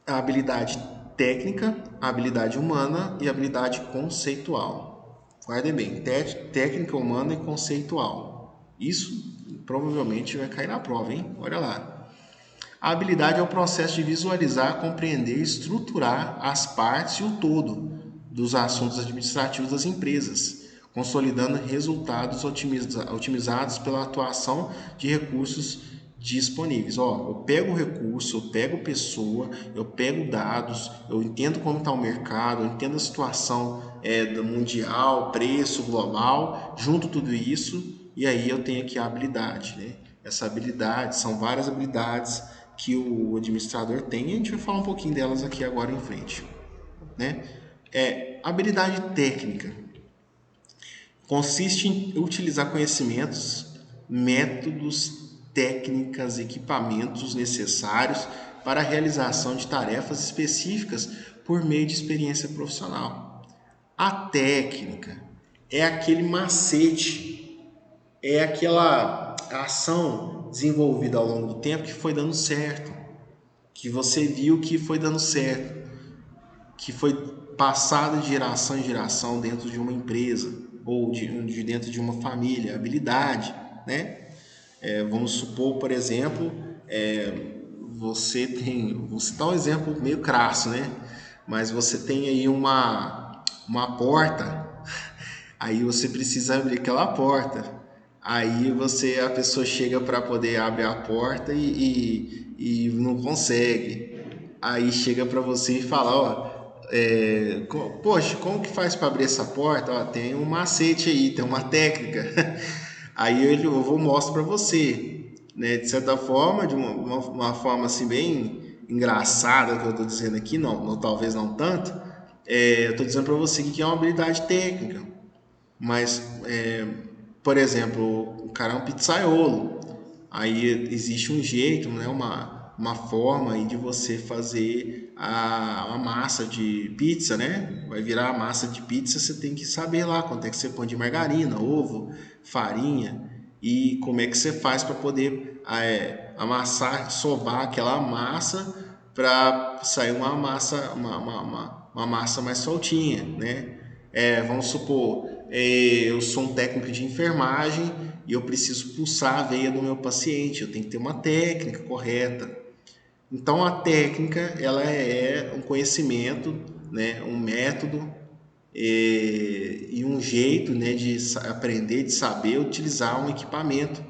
A habilidade técnica, a habilidade humana e a habilidade conceitual. Guardem bem, técnica, humana e conceitual. Isso provavelmente vai cair na prova, hein? Olha lá. A habilidade é o processo de visualizar, compreender e estruturar as partes e o todo dos assuntos administrativos das empresas, consolidando resultados otimizados pela atuação de recursos disponíveis. Eu pego o recurso, eu pego pessoa, eu pego dados, eu entendo como está o mercado, eu entendo a situação mundial, preço global, junto tudo isso, e aí eu tenho aqui a habilidade, né? Essa habilidade, são várias habilidades que o administrador tem, e a gente vai falar um pouquinho delas aqui agora em frente, né? Habilidade técnica consiste em utilizar conhecimentos, métodos, técnicas, equipamentos necessários para a realização de tarefas específicas por meio de experiência profissional. A técnica é aquele macete, é aquela ação desenvolvida ao longo do tempo que foi dando certo, que você viu que foi dando certo, que foi passada de geração em geração dentro de uma empresa ou de dentro de uma família, habilidade, né? Vamos supor, por exemplo, vou citar um exemplo meio crasso, né? Mas você tem aí uma porta, aí você precisa abrir aquela porta. Aí a pessoa chega para poder abrir a porta e não consegue. Aí chega para você e fala, poxa, como que faz para abrir essa porta? Tem um macete aí, tem uma técnica. Aí eu vou mostro para você, né? De certa forma, de uma forma assim bem engraçada que eu estou dizendo aqui, talvez não tanto. Eu estou dizendo para você que é uma habilidade técnica, mas por exemplo, o cara é um pizzaiolo. Aí existe um jeito, né, uma forma aí de você fazer a massa de pizza, né? Vai virar a massa de pizza, você tem que saber lá quanto é que você põe de margarina, ovo, farinha e como é que você faz para poder amassar, sovar aquela massa para sair uma massa, uma massa mais soltinha, né? Vamos supor, eu sou um técnico de enfermagem e eu preciso pulsar a veia do meu paciente, eu tenho que ter uma técnica correta. Então a técnica ela é um conhecimento, né, um método e um jeito, né, de aprender, de saber utilizar um equipamento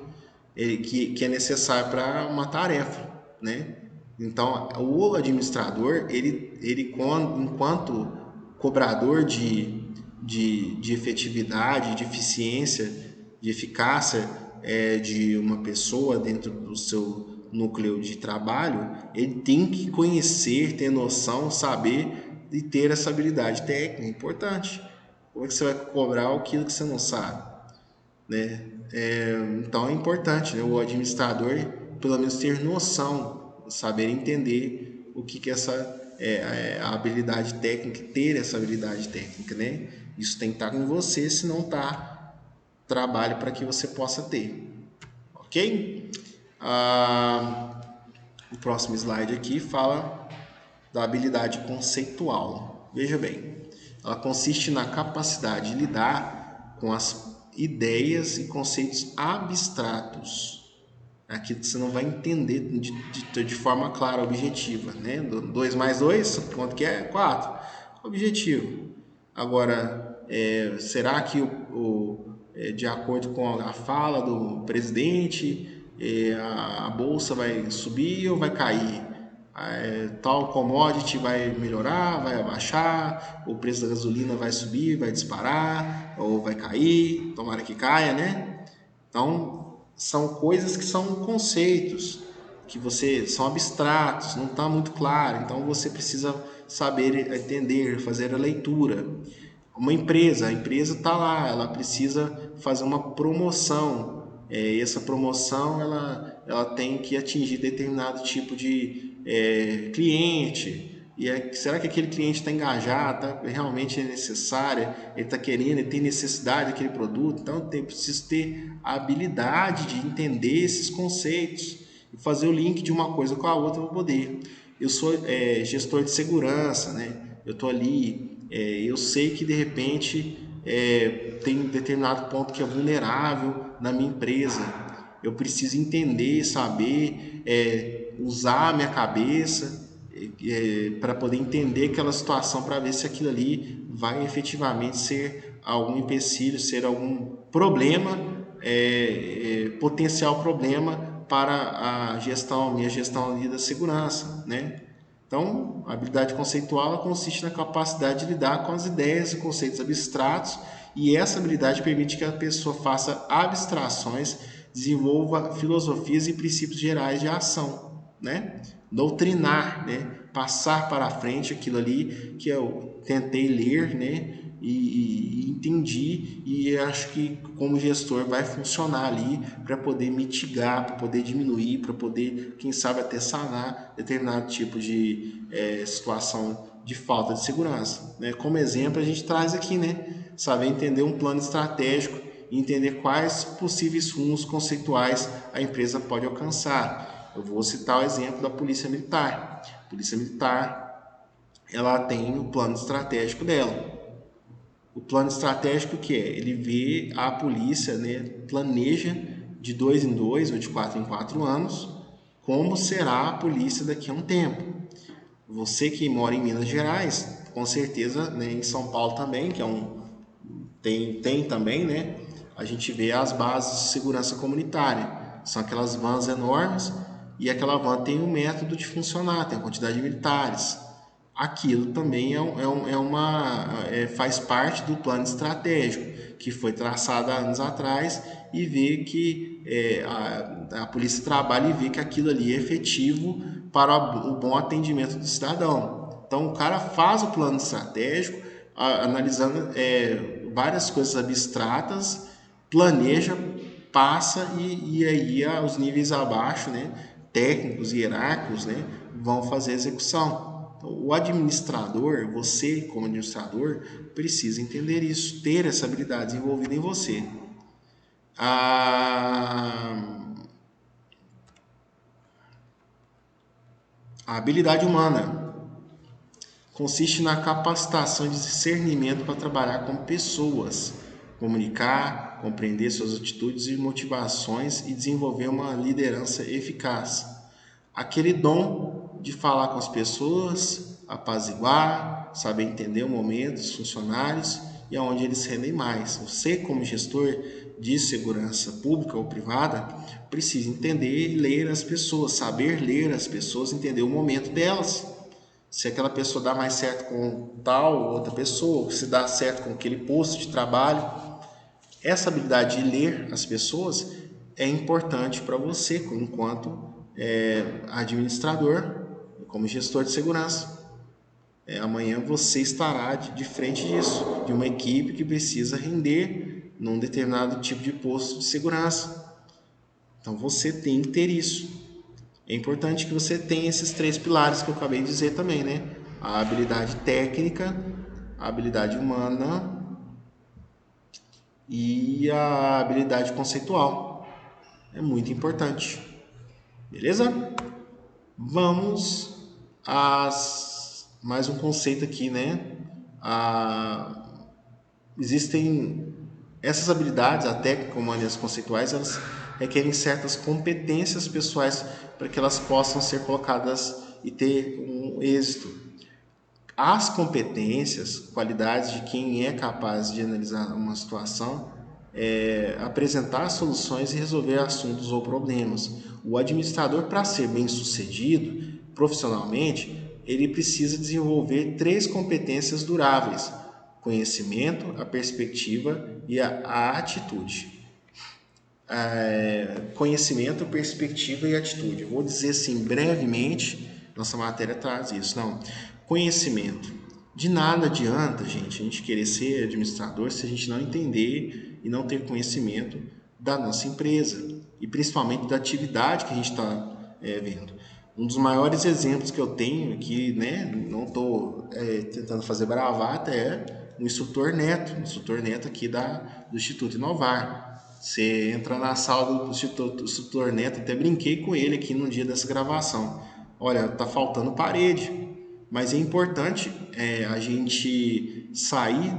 que é necessário para uma tarefa, né? Então o administrador enquanto cobrador de efetividade, de eficiência, de eficácia de uma pessoa dentro do seu núcleo de trabalho, ele tem que conhecer, ter noção, saber e ter essa habilidade técnica, é importante. Como é que você vai cobrar aquilo que você não sabe, né? Então é importante, né, o administrador pelo menos ter noção, saber entender o que a habilidade técnica, ter essa habilidade técnica, né? Isso tem que estar com você, se não tá, trabalho para que você possa ter, ok? O próximo slide aqui fala da habilidade conceitual. Veja bem, ela consiste na capacidade de lidar com as ideias e conceitos abstratos. Aqui você não vai entender de forma clara, objetiva, né? 2 mais 2, quanto que é? 4. Objetivo. Agora, será que de acordo com a fala do presidente, a bolsa vai subir ou vai cair? Tal commodity vai melhorar, vai abaixar, o preço da gasolina vai subir, vai disparar ou vai cair, tomara que caia, né? Então, são coisas que são conceitos, que são abstratos, não está muito claro, então você precisa saber entender, fazer a leitura. A empresa está lá, ela precisa fazer uma promoção. Essa promoção ela tem que atingir determinado tipo de cliente. Será que aquele cliente está engajado, realmente é necessário, ele está querendo, ele tem necessidade daquele produto? Então eu preciso ter a habilidade de entender esses conceitos e fazer o link de uma coisa com a outra para poder. Eu sou gestor de segurança, né? Eu estou ali, eu sei que de repente tem um determinado ponto que é vulnerável na minha empresa. Eu preciso entender, saber, usar a minha cabeça para poder entender aquela situação, para ver se aquilo ali vai efetivamente ser algum empecilho, ser algum problema, potencial problema para minha gestão ali da segurança, né? Então, a habilidade conceitual ela consiste na capacidade de lidar com as ideias e conceitos abstratos, e essa habilidade permite que a pessoa faça abstrações, desenvolva filosofias e princípios gerais de ação, né? Doutrinar, né? Passar para frente aquilo ali que eu tentei ler, né? E entendi, e acho que como gestor vai funcionar ali para poder mitigar, para poder diminuir, para poder, quem sabe, até sanar determinado tipo de situação de falta de segurança, né? Como exemplo a gente traz aqui, né? Saber entender um plano estratégico e entender quais possíveis rumos conceituais a empresa pode alcançar. Eu vou citar o exemplo da Polícia Militar. A Polícia Militar, ela tem o plano estratégico dela. O plano estratégico que é? Ele vê a polícia, né, planeja de 2 em 2 ou de 4 em 4 anos como será a polícia daqui a um tempo. Você que mora em Minas Gerais, com certeza, né, em São Paulo também, que tem também, né? A gente vê as bases de segurança comunitária. São aquelas vans enormes e aquela van tem um método de funcionar, tem a quantidade de militares. Aquilo também faz parte do plano estratégico que foi traçado há anos atrás e vê que a polícia trabalha e vê que aquilo ali é efetivo para o bom atendimento do cidadão. Então o cara faz o plano estratégico analisando várias coisas abstratas, planeja, passa e aí os níveis abaixo, né, técnicos e hierárquicos, né, vão fazer a execução. Então, o administrador, você como administrador, precisa entender isso, ter essa habilidade desenvolvida em você. A habilidade humana consiste na capacitação de discernimento para trabalhar com pessoas, comunicar, compreender suas atitudes e motivações e desenvolver uma liderança eficaz. Aquele dom de falar com as pessoas, apaziguar, saber entender o momento dos funcionários e aonde eles rendem mais. Você, como gestor de segurança pública ou privada, precisa entender e ler as pessoas, saber ler as pessoas, entender o momento delas. Se aquela pessoa dá mais certo com tal ou outra pessoa, se dá certo com aquele posto de trabalho. Essa habilidade de ler as pessoas é importante para você, enquanto administrador, como gestor de segurança. Amanhã você estará de frente disso, de uma equipe que precisa render num determinado tipo de posto de segurança. Então você tem que ter isso. É importante que você tenha esses 3 pilares que eu acabei de dizer também, né? A habilidade técnica, a habilidade humana e a habilidade conceitual. É muito importante. Beleza? Vamos a mais um conceito aqui, né? Existem essas habilidades, a técnica humana e as conceituais, elas requerem certas competências pessoais para que elas possam ser colocadas e ter um êxito. As competências, qualidades de quem é capaz de analisar uma situação, apresentar soluções e resolver assuntos ou problemas. O administrador, para ser bem sucedido profissionalmente, ele precisa desenvolver 3 competências duráveis: conhecimento, a perspectiva e a atitude. Conhecimento, perspectiva e atitude. Eu vou dizer assim brevemente, nossa matéria traz isso. Não, conhecimento. De nada adianta, gente, a gente querer ser administrador se a gente não entender e não ter conhecimento da nossa empresa e principalmente da atividade que a gente está vendo. Um dos maiores exemplos que eu tenho aqui, né, não estou tentando fazer bravata, é o instrutor Neto aqui do Instituto Inovar. Você entra na sala do instrutor Neto, até brinquei com ele aqui no dia dessa gravação. Olha, tá faltando parede, mas é importante a gente sair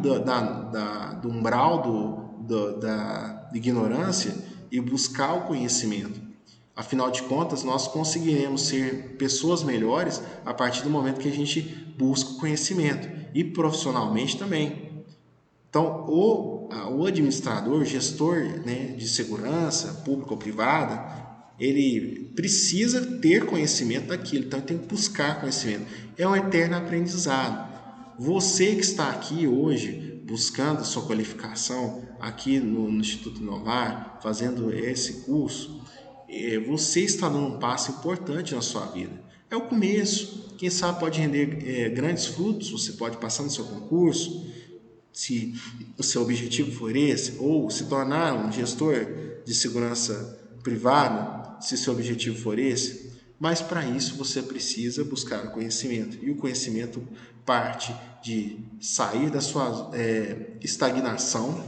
do umbral da ignorância e buscar o conhecimento. Afinal de contas, nós conseguiremos ser pessoas melhores a partir do momento que a gente busca o conhecimento e profissionalmente também. Então, o administrador, gestor, né, de segurança pública ou privada, ele precisa ter conhecimento daquilo, então ele tem que buscar conhecimento. É um eterno aprendizado. Você que está aqui hoje buscando a sua qualificação aqui no Instituto Inovar, fazendo esse curso, você está dando um passo importante na sua vida. É o começo. Quem sabe pode render grandes frutos, você pode passar no seu concurso, se o seu objetivo for esse, ou se tornar um gestor de segurança privada, se seu objetivo for esse. Mas para isso você precisa buscar o conhecimento. E o conhecimento parte de sair da sua estagnação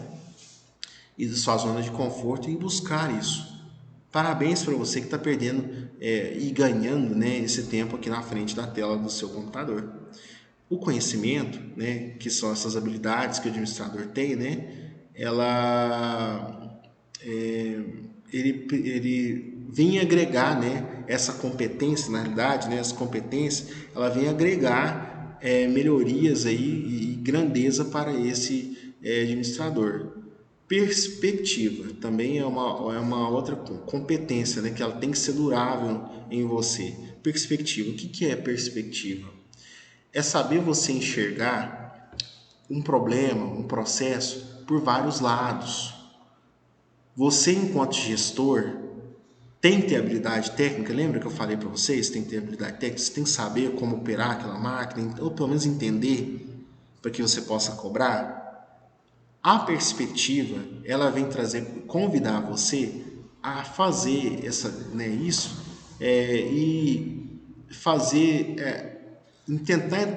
e da sua zona de conforto e buscar isso. Parabéns para você que está perdendo e ganhando, né, esse tempo aqui na frente da tela do seu computador. O conhecimento, né, que são essas habilidades que o administrador tem, né, ele vem agregar, né, essa competência, na realidade, né, essa competência, ela vem agregar melhorias aí e grandeza para esse administrador. Perspectiva também é uma outra competência, né, que ela tem que ser durável em você. Perspectiva, o que é perspectiva? É saber você enxergar um problema, um processo por vários lados. Você, enquanto gestor, tem que ter habilidade técnica. Lembra que eu falei para vocês? Tem que ter habilidade técnica. Você tem que saber como operar aquela máquina, ou pelo menos entender, para que você possa cobrar. A perspectiva, ela vem convidar você a fazer isso e fazer,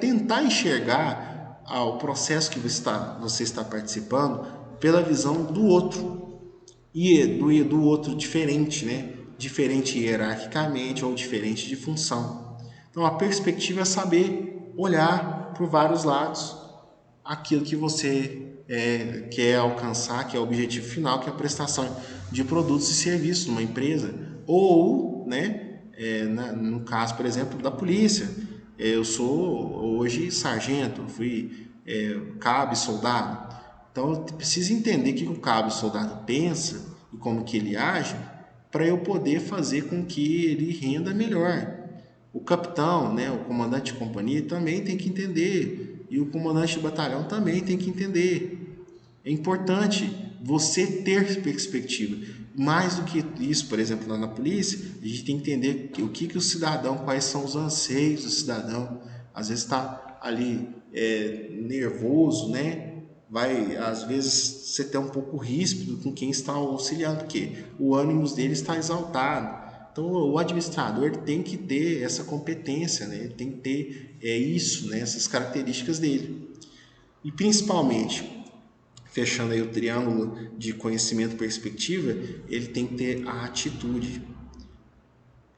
tentar enxergar o processo que você está participando pela visão do outro e do outro diferente, né? Diferente hierarquicamente ou diferente de função. Então a perspectiva é saber olhar por vários lados aquilo que você quer alcançar, que é o objetivo final, que é a prestação de produtos e serviços numa empresa. Ou, né, no caso, por exemplo, da polícia. Eu sou hoje sargento, fui cabo e soldado. Então eu preciso entender o que o cabo e soldado pensa e como que ele age para eu poder fazer com que ele renda melhor. O capitão, né, o comandante de companhia também tem que entender, e o comandante de batalhão também tem que entender. É importante você ter perspectiva. Mais do que isso, por exemplo, lá na polícia, a gente tem que entender o que o cidadão, quais são os anseios do cidadão. Às vezes está ali nervoso, né? Às vezes, ser até um pouco ríspido com quem está auxiliando, porque o ânimo dele está exaltado. Então, o administrador tem que ter essa competência, né? Ele tem que ter isso, né? Essas características dele. E, principalmente, fechando aí o triângulo de conhecimento e perspectiva, ele tem que ter a atitude.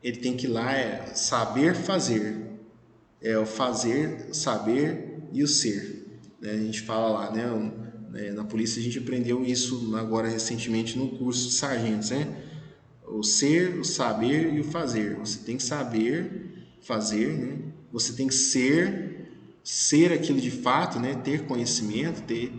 Ele tem que ir lá saber fazer. É o fazer, saber e o ser. A gente fala lá, né? Na polícia a gente aprendeu isso agora recentemente no curso de sargentos, né? O ser, o saber e o fazer. Você tem que saber fazer, né? Você tem que ser aquilo de fato, né? Ter conhecimento, ter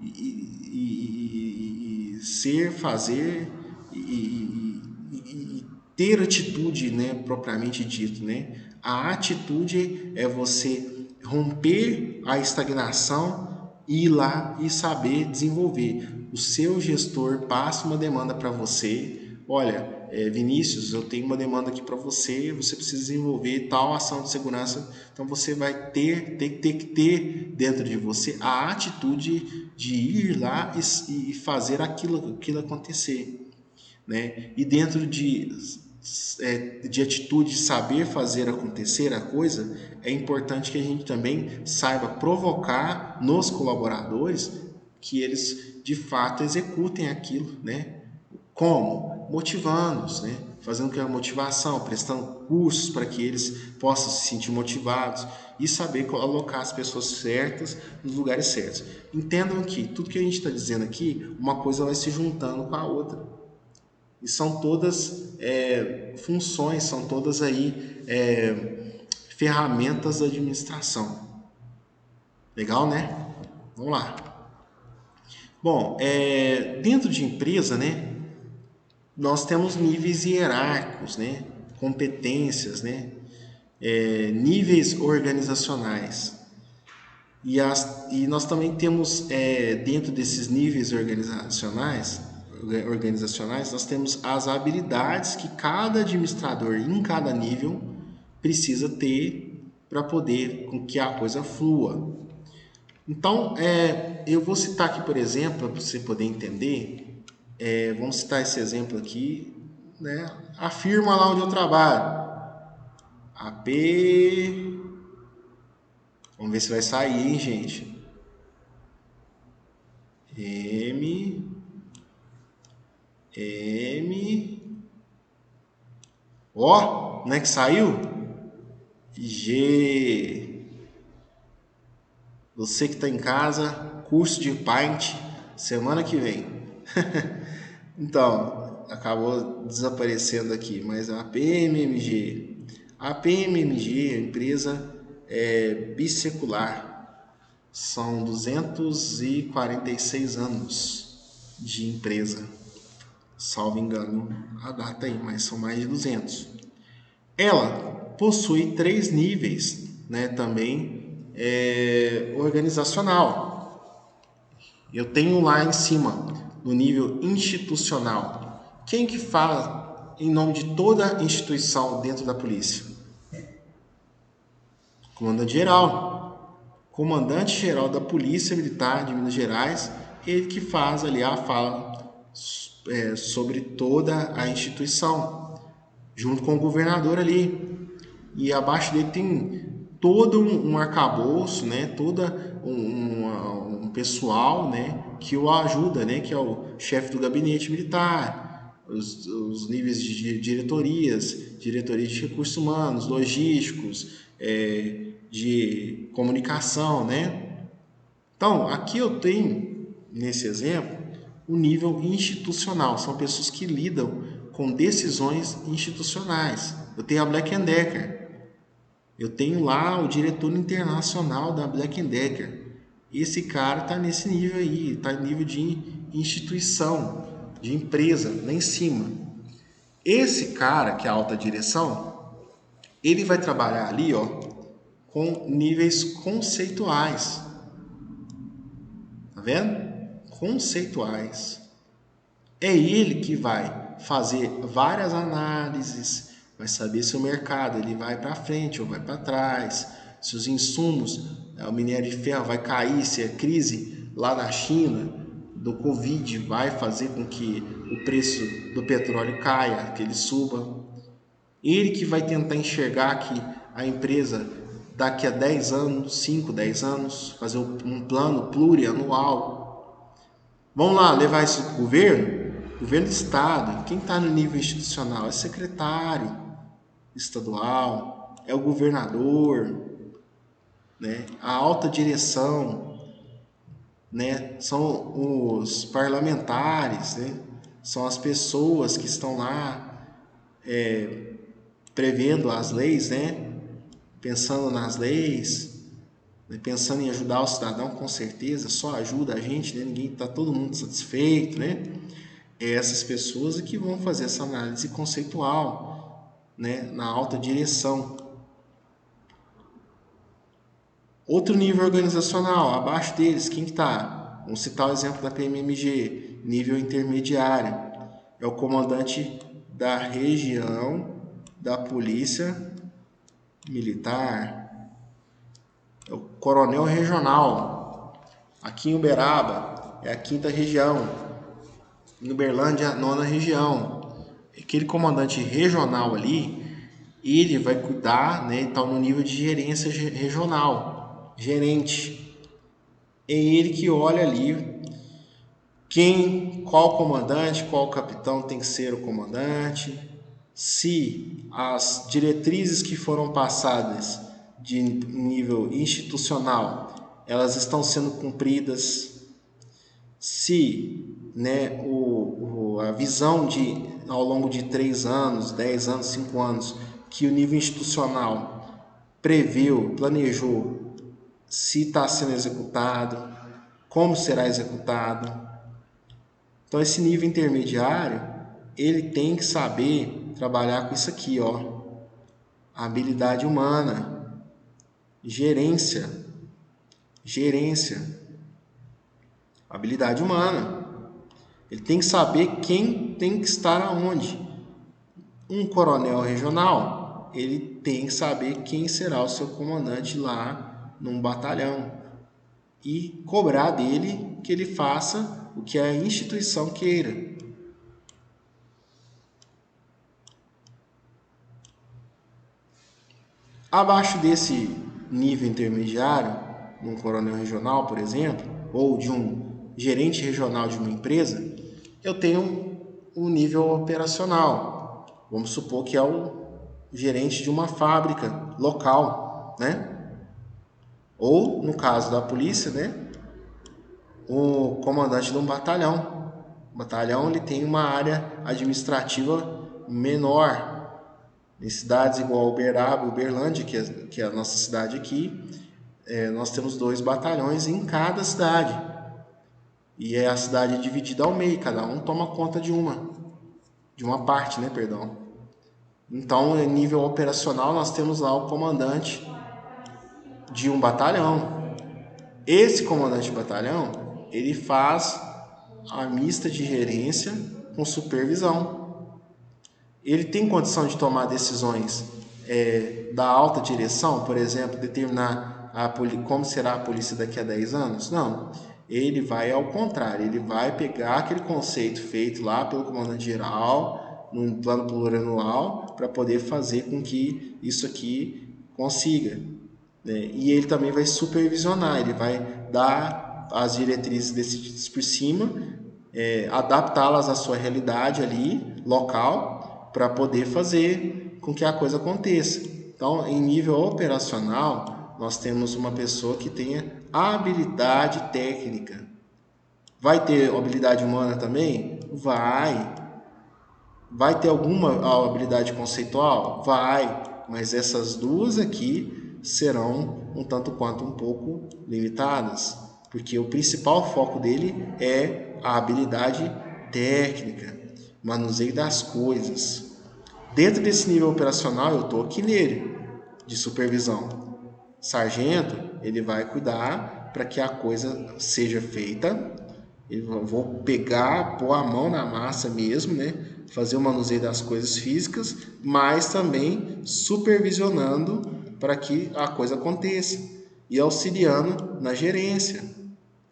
e ser, fazer e ter atitude, né? Propriamente dito, né? A atitude é você romper a estagnação e ir lá e saber desenvolver. O seu gestor passa uma demanda para você, olha, Vinícius, eu tenho uma demanda aqui para você, você precisa desenvolver tal ação de segurança, então você vai ter que ter dentro de você a atitude de ir lá e fazer aquilo acontecer, né? E dentro de atitude de saber fazer acontecer a coisa, é importante que a gente também saiba provocar nos colaboradores que eles de fato executem aquilo, né? Como? Motivando-os, né? Fazendo com a motivação, prestando cursos para que eles possam se sentir motivados e saber alocar as pessoas certas nos lugares certos. Entendam que tudo que a gente está dizendo aqui, uma coisa vai se juntando com a outra. E são todas funções, são todas aí ferramentas da administração. Legal, né? Vamos lá. Bom, dentro de empresa, né, nós temos níveis hierárquicos, né, competências, né, níveis organizacionais. E nós também temos, dentro desses níveis organizacionais, nós temos as habilidades que cada administrador em cada nível precisa ter para poder com que a coisa flua. Então, eu vou citar aqui, por exemplo, para você poder entender, vamos citar esse exemplo aqui, né? A firma lá onde eu trabalho, AP, vamos ver se vai sair, hein, gente? Ó, né, que saiu? G. Você que está em casa, curso de Paint, semana que vem. Então, acabou desaparecendo aqui, mas a PMMG. A PMMG é uma empresa bissecular. São 246 anos de empresa. Salvo engano a data aí, mas são mais de 200. Ela possui 3 níveis, né, também organizacional. Eu tenho lá em cima, no nível institucional. Quem que fala em nome de toda a instituição dentro da polícia? Comandante geral. Comandante geral da Polícia Militar de Minas Gerais, ele que faz ali a fala sobre toda a instituição, junto com o governador ali. E abaixo dele tem todo um arcabouço, né? Todo um pessoal, né? Que o ajuda, né? Que é o chefe do gabinete militar, os níveis de diretorias, diretoria de recursos humanos, logísticos, de comunicação, né? Então, aqui eu tenho, nesse exemplo, o nível institucional. São pessoas que lidam com decisões institucionais. Eu tenho a Black Decker. Eu tenho lá o diretor internacional da Black Decker. Esse cara está nesse nível aí, está em nível de instituição, de empresa, lá em cima. Esse cara, que é a alta direção, ele vai trabalhar ali, ó, com níveis conceituais. Tá vendo? Conceituais. É ele que vai fazer várias análises, vai saber se o mercado ele vai para frente ou vai para trás, se os insumos, o minério de ferro vai cair, se a crise lá na China do Covid vai fazer com que o preço do petróleo caia, que ele suba. Ele que vai tentar enxergar que a empresa daqui a 10 anos, 5, 10 anos, fazer um plano plurianual. Vamos lá, levar isso para o governo? Governo do estado. Quem está no nível institucional é secretário estadual, é o governador, né? A alta direção, né? São os parlamentares, né? São as pessoas que estão lá prevendo as leis, né? Pensando nas leis, né? Pensando em ajudar o cidadão, com certeza, só ajuda a gente, né? Ninguém está todo mundo satisfeito, né? É essas pessoas que vão fazer essa análise conceitual, né? Na alta direção. Outro nível organizacional, abaixo deles, quem está? Vamos citar o exemplo da PMMG, nível intermediário. é o comandante da região da Polícia Militar, é o coronel regional. Aqui em Uberaba é a 5ª região, em Uberlândia a 9ª região. Aquele comandante regional ali, ele vai cuidar, né, tá no nível de gerência regional, gerente. É ele que olha ali qual comandante, qual capitão tem que ser o comandante, se as diretrizes que foram passadas de nível institucional, elas estão sendo cumpridas, se, né, a visão de ao longo de 3 anos, 10 anos, 5 anos, que o nível institucional previu, planejou, se está sendo executado, como será executado. Então esse nível intermediário, ele tem que saber trabalhar com isso aqui, ó, habilidade humana, gerência, habilidade humana. Ele tem que saber quem tem que estar aonde. Um coronel regional, ele tem que saber quem será o seu comandante lá num batalhão e cobrar dele que ele faça o que a instituição queira. Abaixo desse nível intermediário, num coronel regional, por exemplo, ou de um gerente regional de uma empresa, eu tenho um nível operacional. Vamos supor que é o gerente de uma fábrica local, né? Ou, no caso da polícia, né, o comandante de um batalhão. O batalhão ele tem uma área administrativa menor. Em cidades igual Uberaba, Uberlândia, que é a nossa cidade aqui, nós temos 2 batalhões em cada cidade. E a cidade é dividida ao meio, cada um toma conta de uma parte, né, perdão. Então, em nível operacional, nós temos lá o comandante de um batalhão. Esse comandante de batalhão, ele faz a mista de gerência com supervisão. Ele tem condição de tomar decisões da alta direção, por exemplo, determinar como será a polícia daqui a 10 anos? Não. Ele vai ao contrário, ele vai pegar aquele conceito feito lá pelo comandante geral, num plano plurianual, para poder fazer com que isso aqui consiga. Né? E ele também vai supervisionar, ele vai dar as diretrizes decididas por cima, adaptá-las à sua realidade ali, local, para poder fazer com que a coisa aconteça. Então, em nível operacional, nós temos uma pessoa que tenha habilidade técnica. Vai ter habilidade humana também? Vai. Vai ter alguma habilidade conceitual? Vai. Mas essas duas aqui serão um tanto quanto um pouco limitadas, porque o principal foco dele é a habilidade técnica, manuseio das coisas. Dentro desse nível operacional, eu estou aqui nele, de supervisão. Sargento, ele vai cuidar para que a coisa seja feita. Eu vou pegar, pôr a mão na massa mesmo, né? Fazer o manuseio das coisas físicas, mas também supervisionando para que a coisa aconteça e auxiliando na gerência.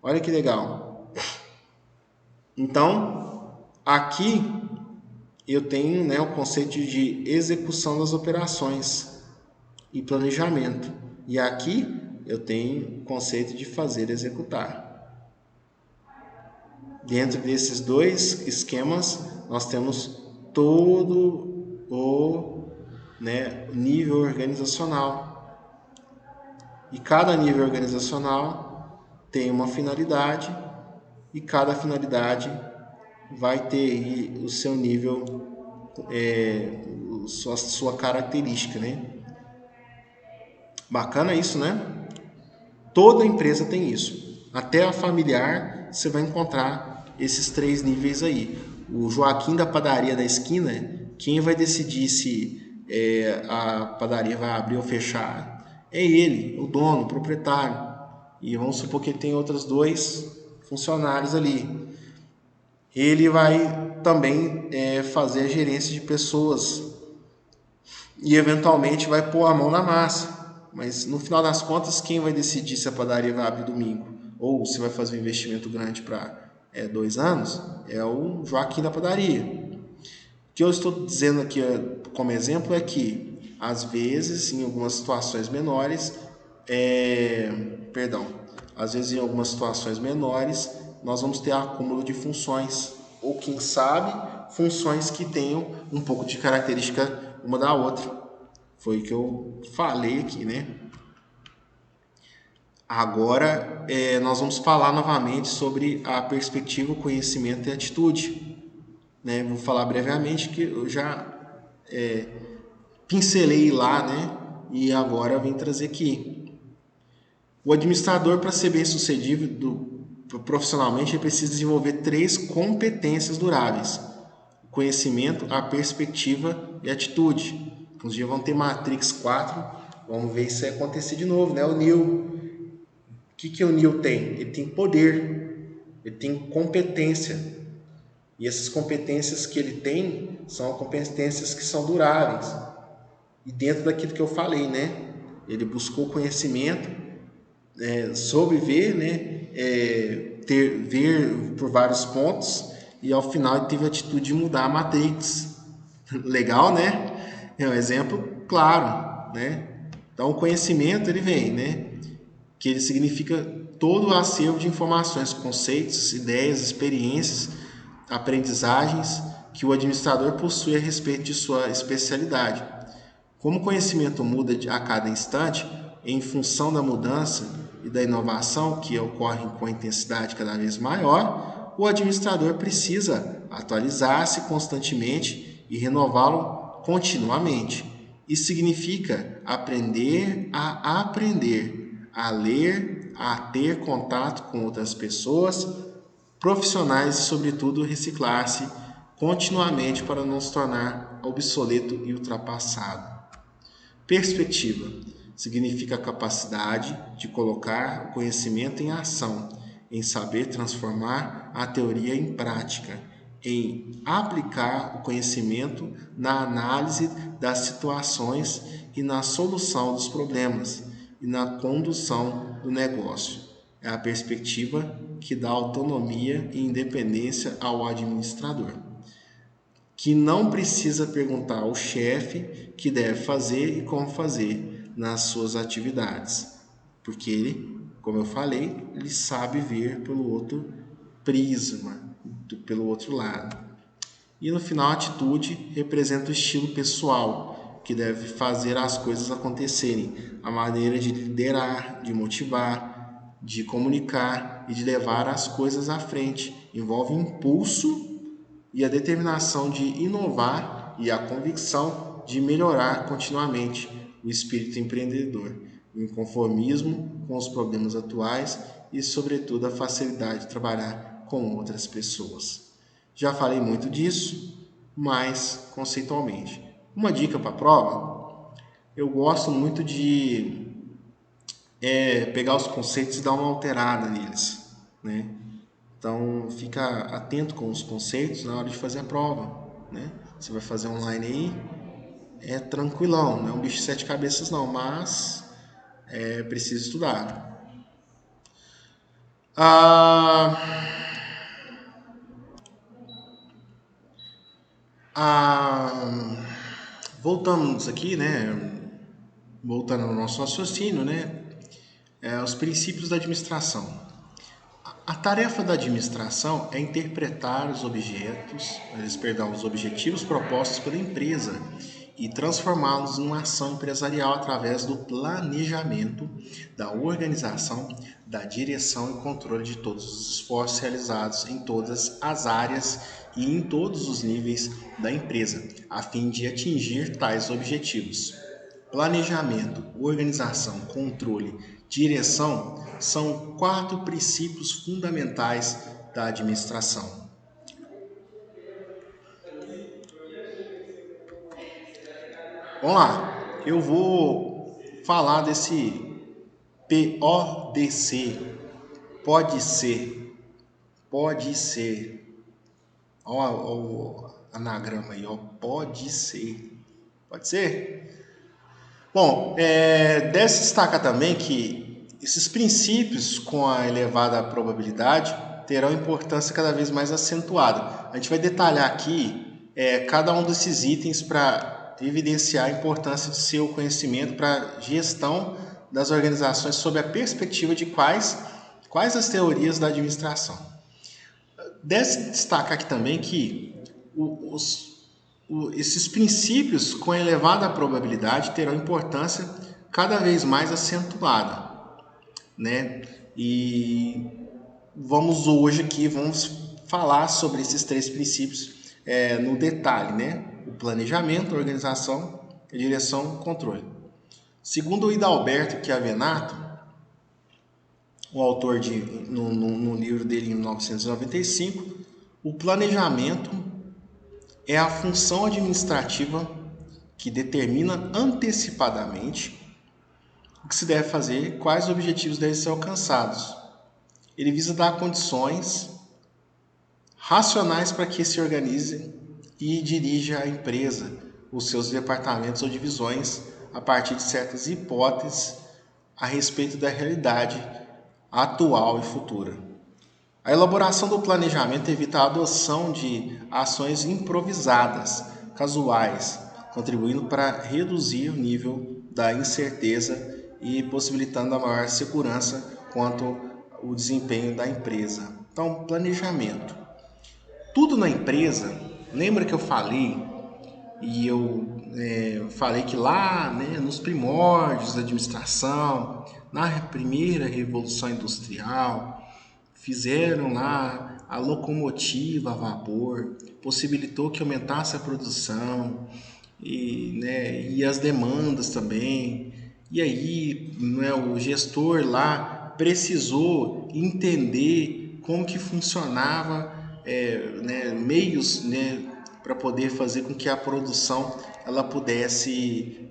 Olha que legal. Então, aqui eu tenho, né, o conceito de execução das operações e planejamento. E aqui eu tenho o conceito de fazer executar. Dentro desses 2 esquemas, nós temos todo o nível organizacional. E cada nível organizacional tem uma finalidade, e cada finalidade vai ter aí o seu nível, sua característica, né? Bacana isso, né? Toda empresa tem isso. Até a familiar, você vai encontrar esses 3 níveis aí. O Joaquim da padaria da esquina, quem vai decidir se a padaria vai abrir ou fechar é ele, o dono, o proprietário. E vamos supor que ele tem outros 2 funcionários ali. Ele vai também fazer a gerência de pessoas e eventualmente vai pôr a mão na massa. Mas no final das contas, quem vai decidir se a padaria vai abrir domingo ou se vai fazer um investimento grande para 2 anos é o Joaquim da padaria. O que eu estou dizendo aqui como exemplo é que, às vezes, em algumas situações menores, nós vamos ter acúmulo de funções, ou quem sabe, funções que tenham um pouco de característica uma da outra. Foi o que eu falei aqui, né? Agora, nós vamos falar novamente sobre a perspectiva, conhecimento e atitude. Né? Vou falar brevemente que eu já pincelei lá, né? E agora vim trazer aqui. O administrador, para ser bem sucedido profissionalmente, ele precisa desenvolver 3 competências duráveis: o conhecimento, a perspectiva e a atitude. Uns dias vão ter Matrix 4, vamos ver isso acontecer de novo, né? O Neo. O que o Neo tem? Ele tem poder, ele tem competência. E essas competências que ele tem são competências que são duráveis. E dentro daquilo que eu falei, né? Ele buscou conhecimento, soube ver, né? Ver por vários pontos, e ao final ele teve a atitude de mudar a Matrix. Legal, né? É um exemplo claro, né? Então o conhecimento ele vem, né? Que ele significa todo o acervo de informações, conceitos, ideias, experiências, aprendizagens que o administrador possui a respeito de sua especialidade. Como o conhecimento muda a cada instante, em função da mudança e da inovação que ocorrem com intensidade cada vez maior, o administrador precisa atualizar-se constantemente e renová-lo continuamente. Isso significa aprender, a ler, a ter contato com outras pessoas, profissionais e, sobretudo, reciclar-se continuamente para não se tornar obsoleto e ultrapassado. Perspectiva significa a capacidade de colocar o conhecimento em ação, em saber transformar a teoria em prática, em aplicar o conhecimento na análise das situações e na solução dos problemas e na condução do negócio. É a perspectiva que dá autonomia e independência ao administrador, que não precisa perguntar ao chefe que deve fazer e como fazer nas suas atividades, porque ele, como eu falei, ele sabe ver pelo outro prisma, pelo outro lado. E no final, a atitude representa o estilo pessoal, que deve fazer as coisas acontecerem, a maneira de liderar, de motivar, de comunicar e de levar as coisas à frente. Envolve impulso e a determinação de inovar e a convicção de melhorar continuamente, o espírito empreendedor, o inconformismo com os problemas atuais e, sobretudo, a facilidade de trabalhar com outras pessoas. Já falei muito disso, mas conceitualmente. Uma dica para a prova: eu gosto muito de pegar os conceitos e dar uma alterada neles, né? Então, fica atento com os conceitos na hora de fazer a prova, né? Você vai fazer online aí, é tranquilão, não é um bicho de 7 cabeças não, mas é preciso estudar. Voltamos aqui, né? Voltando ao nosso raciocínio, né? Os princípios da administração. A tarefa da administração é interpretar os objetivos propostos pela empresa e transformá-los numa ação empresarial através do planejamento, da organização, da direção e controle de todos os esforços realizados em todas as áreas e em todos os níveis da empresa, a fim de atingir tais objetivos. Planejamento, organização, controle, direção são 4 princípios fundamentais da administração. Vamos lá, eu vou falar desse PODC, pode ser. Ó, o anagrama aí, ó, pode ser. Pode ser? Bom, deve se destacar também que esses princípios com a elevada probabilidade terão importância cada vez mais acentuada. A gente vai detalhar aqui cada um desses itens para evidenciar a importância de seu conhecimento para a gestão das organizações sob a perspectiva de quais as teorias da administração. Deve destacar aqui também que esses princípios com elevada probabilidade terão importância cada vez mais acentuada, né? E vamos falar sobre esses três princípios no detalhe, né? O planejamento, a organização, a direção, o controle. Segundo o Hidalberto Chiavenato, o autor no livro dele em 1995, o planejamento é a função administrativa que determina antecipadamente o que se deve fazer, quais objetivos devem ser alcançados. Ele visa dar condições racionais para que se organize e dirija a empresa, os seus departamentos ou divisões, a partir de certas hipóteses a respeito da realidade atual e futura. A elaboração do planejamento evita a adoção de ações improvisadas, casuais, contribuindo para reduzir o nível da incerteza e possibilitando a maior segurança quanto ao desempenho da empresa. Então, planejamento. Tudo na empresa, lembra que eu falei, e eu falei que lá, né, nos primórdios da administração, na primeira revolução industrial, fizeram lá a locomotiva a vapor, possibilitou que aumentasse a produção e as demandas também. E aí, né, o gestor lá precisou entender como que funcionava meios, né, para poder fazer com que a produção ela pudesse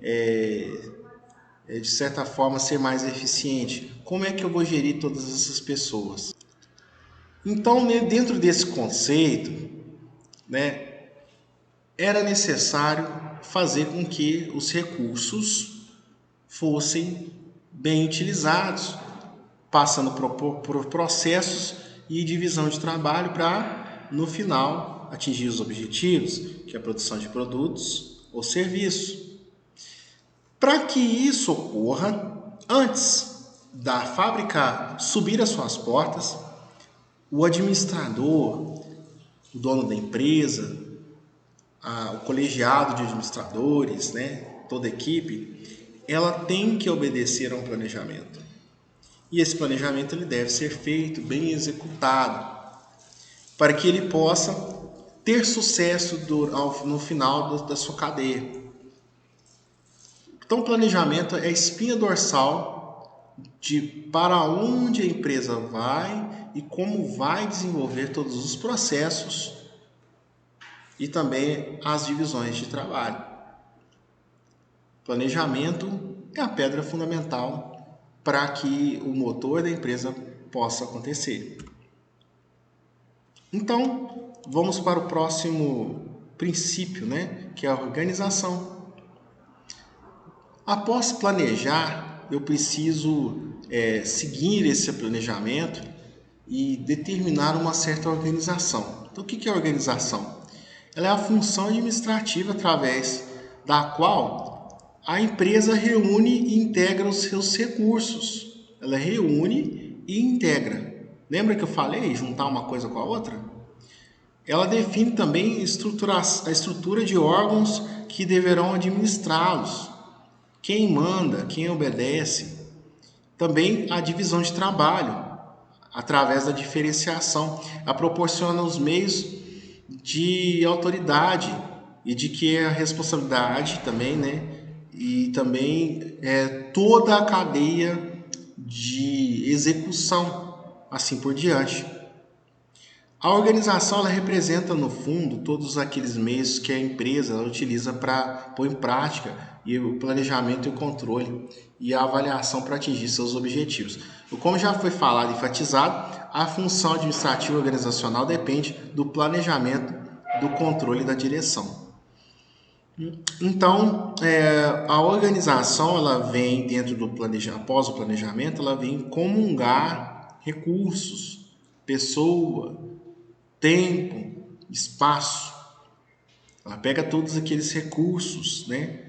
de certa forma ser mais eficiente. Como é que eu vou gerir todas essas pessoas? Então, né, dentro desse conceito, né, era necessário fazer com que os recursos fossem bem utilizados, passando por processos e divisão de trabalho para, no final, atingir os objetivos, que é a produção de produtos ou serviços. Para que isso ocorra, antes da fábrica subir as suas portas, o administrador, o dono da empresa, o colegiado de administradores, né, toda a equipe, ela tem que obedecer a um planejamento. E esse planejamento ele deve ser feito, bem executado, para que ele possa ter sucesso no final da sua cadeia. Então, o planejamento é a espinha dorsal de para onde a empresa vai e como vai desenvolver todos os processos e também as divisões de trabalho. Planejamento é a pedra fundamental para que o motor da empresa possa acontecer. Então, vamos para o próximo princípio, né, que é a organização. Após planejar, eu preciso seguir esse planejamento e determinar uma certa organização. Então, o que é a organização? Ela é a função administrativa através da qual a empresa reúne e integra os seus recursos. Ela reúne e integra. Lembra que eu falei juntar uma coisa com a outra? Ela define também a estrutura de órgãos que deverão administrá-los. Quem manda, quem obedece. Também a divisão de trabalho, através da diferenciação. Ela proporciona os meios de autoridade e de que a responsabilidade também, né? E também toda a cadeia de execução, assim por diante. A organização ela representa, no fundo, todos aqueles meios que a empresa utiliza para pôr em prática e o planejamento e o controle e a avaliação para atingir seus objetivos. Como já foi falado e enfatizado, a função administrativa organizacional depende do planejamento do controle da direção. Então, a organização, ela vem dentro do planejamento, após o planejamento, ela vem comungar recursos, pessoa, tempo, espaço. Ela pega todos aqueles recursos, né?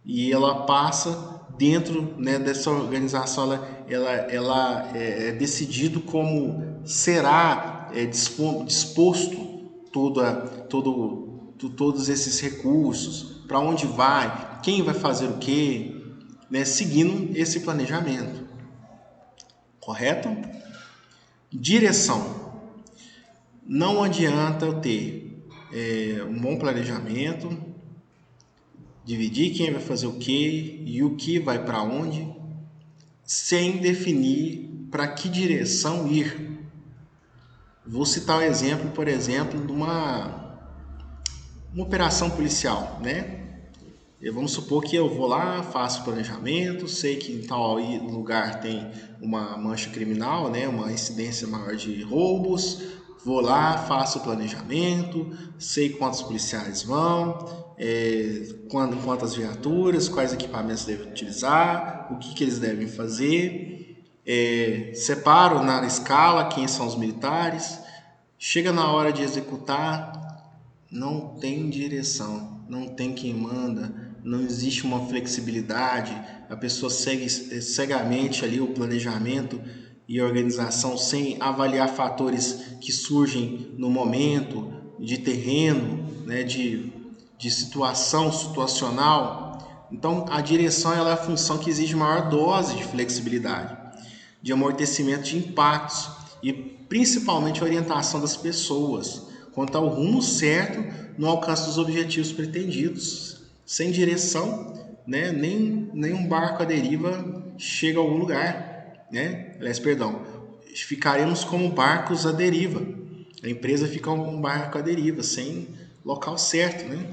E ela passa dentro, né, dessa organização, ela é decidido como será disposto todos esses recursos, para onde vai, quem vai fazer o quê, né, seguindo esse planejamento, correto? Direção. Não adianta eu ter um bom planejamento, dividir quem vai fazer o quê e o que vai para onde, sem definir para que direção ir. Vou citar um exemplo, por exemplo, de uma operação policial, né? Vamos supor que eu vou lá, faço planejamento, sei que em tal lugar tem uma mancha criminal, né? Uma incidência maior de roubos. Vou lá, faço o planejamento, sei quantos policiais vão, quantas viaturas, quais equipamentos devem utilizar, o que eles devem fazer. Separo na escala quem são os militares. Chega na hora de executar, não tem direção, não tem quem manda, não existe uma flexibilidade, a pessoa segue cegamente ali o planejamento e a organização sem avaliar fatores que surgem no momento, de terreno, né, de situacional. Então, a direção ela é a função que exige maior dose de flexibilidade, de amortecimento de impactos e principalmente a orientação das pessoas quanto ao rumo certo no alcance dos objetivos pretendidos. Sem direção, né, nem um barco à deriva chega a algum lugar, né? Aliás, perdão, ficaremos como barcos à deriva. A empresa fica como um barco à deriva, sem local certo, né?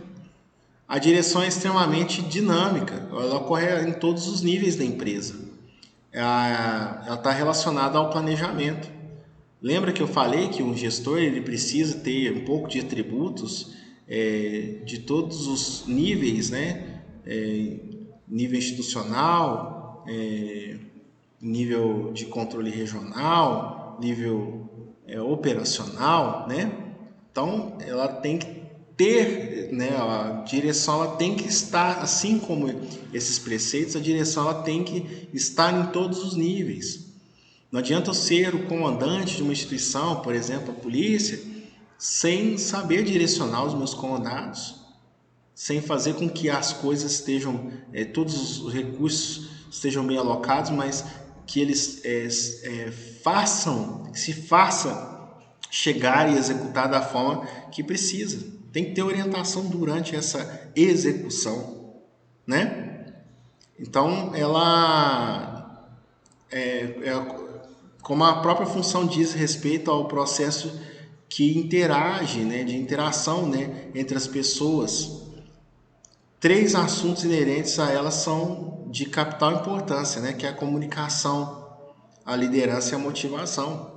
A direção é extremamente dinâmica, ela ocorre em todos os níveis da empresa. Ela está relacionada ao planejamento. Lembra que eu falei que um gestor ele precisa ter um pouco de atributos de todos os níveis, né? Nível institucional, nível de controle regional, nível operacional, né? Então, ela tem que ter, né? A direção ela tem que estar, assim como esses preceitos, a direção ela tem que estar em todos os níveis. Não adianta eu ser o comandante de uma instituição, por exemplo, a polícia, sem saber direcionar os meus comandados, sem fazer com que as coisas estejam, todos os recursos estejam bem alocados, mas que eles se faça chegar e executar da forma que precisa. Tem que ter orientação durante essa execução, né? Então, ela como a própria função diz respeito ao processo que interage, né, de interação, né, entre as pessoas. 3 assuntos inerentes a ela são de capital importância, né, que é a comunicação, a liderança e a motivação.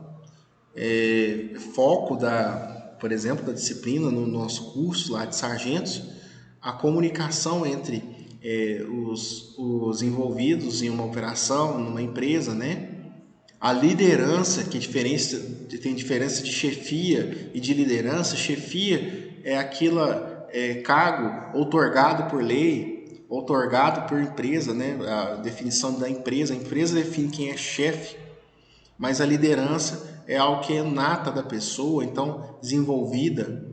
Foco por exemplo, da disciplina no nosso curso lá de sargentos, a comunicação entre os envolvidos em uma operação, numa empresa, né? A liderança, que tem diferença de chefia e de liderança. Chefia é cargo outorgado por lei, outorgado por empresa, né? A definição da empresa. A empresa define quem é chefe, mas a liderança é algo que é nata da pessoa, então desenvolvida,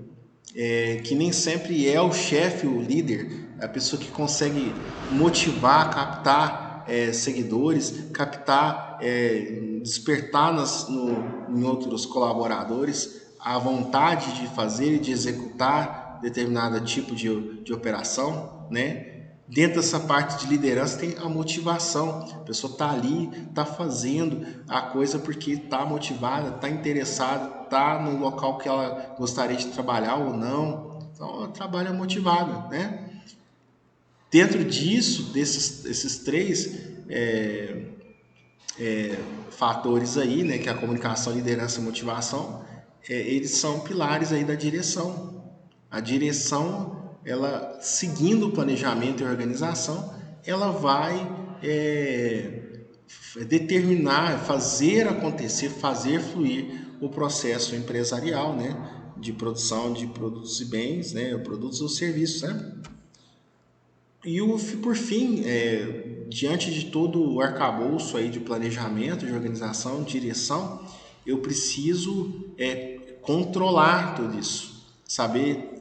que nem sempre é o chefe, o líder, a pessoa que consegue motivar, captar seguidores, captar, despertar em outros colaboradores a vontade de fazer e de executar determinado tipo de operação, né? Dentro dessa parte de liderança tem a motivação. A pessoa está ali, está fazendo a coisa porque está motivada, está interessada, está no local que ela gostaria de trabalhar ou não. Então, ela trabalha motivada, né? Dentro disso, esses 3 fatores aí, né, que é a comunicação, liderança e motivação, eles são pilares aí da direção. A direção, ela seguindo o planejamento e organização, ela vai determinar, fazer acontecer, fazer fluir o processo empresarial, né, de produção de produtos e bens, né, produtos ou serviços, né? E por fim, diante de todo o arcabouço aí de planejamento, de organização, de direção, eu preciso controlar tudo isso, saber,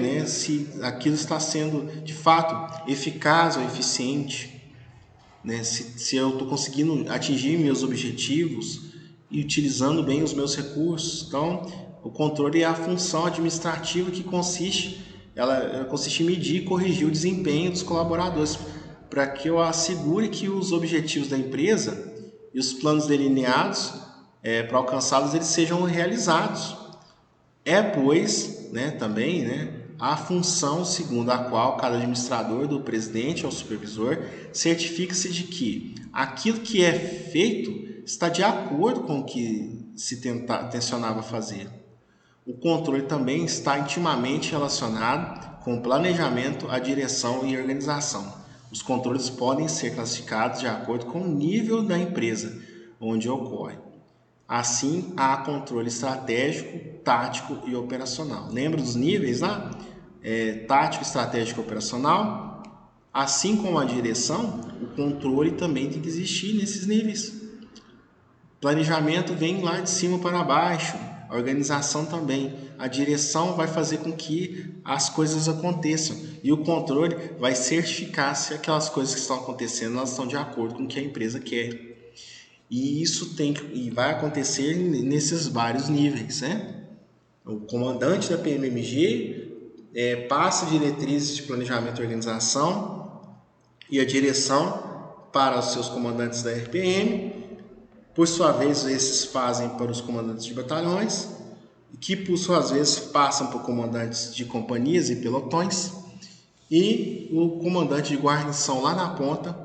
né, se aquilo está sendo de fato eficaz ou eficiente, né, se eu estou conseguindo atingir meus objetivos e utilizando bem os meus recursos. Então, o controle é a função administrativa que ela consiste em medir e corrigir o desempenho dos colaboradores, para que eu assegure que os objetivos da empresa e os planos delineados para alcançá-los eles sejam realizados. Pois, né, também, né, a função segundo a qual cada administrador, do presidente ao supervisor, certifica-se de que aquilo que é feito está de acordo com o que se tensionava fazer. O controle também está intimamente relacionado com o planejamento, a direção e a organização. Os controles podem ser classificados de acordo com o nível da empresa onde ocorre. Assim, há controle estratégico, tático e operacional. Lembra dos níveis lá? Tático, estratégico e operacional. Assim como a direção, o controle também tem que existir nesses níveis. Planejamento vem lá de cima para baixo, a organização também. A direção vai fazer com que as coisas aconteçam e o controle vai certificar se aquelas coisas que estão acontecendo elas estão de acordo com o que a empresa quer. E isso vai acontecer nesses vários níveis, né? O comandante da PMMG passa diretrizes de planejamento e organização e a direção para os seus comandantes da RPM. Por sua vez, esses fazem para os comandantes de batalhões, que por suas vezes passam para comandantes de companhias e pelotões, e o comandante de guarnição lá na ponta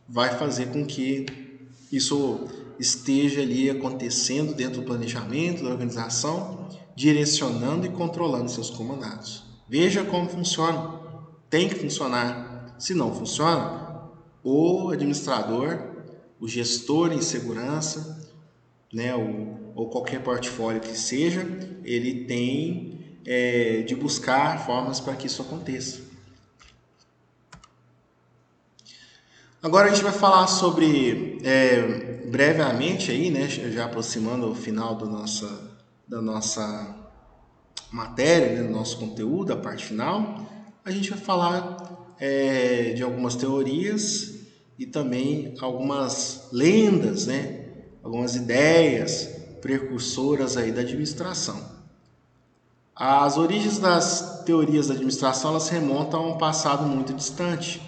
vai fazer com que isso esteja ali acontecendo dentro do planejamento, da organização, direcionando e controlando seus comandados. Veja como funciona. Tem que funcionar. Se não funciona, o administrador, o gestor em segurança, né, ou qualquer portfólio que seja, ele tem de buscar formas para que isso aconteça. Agora a gente vai falar sobre, brevemente aí, né, já aproximando o final da nossa matéria, né, do nosso conteúdo, a parte final, a gente vai falar de algumas teorias e também algumas lendas, né, algumas ideias precursoras aí da administração. As origens das teorias da administração elas remontam a um passado muito distante.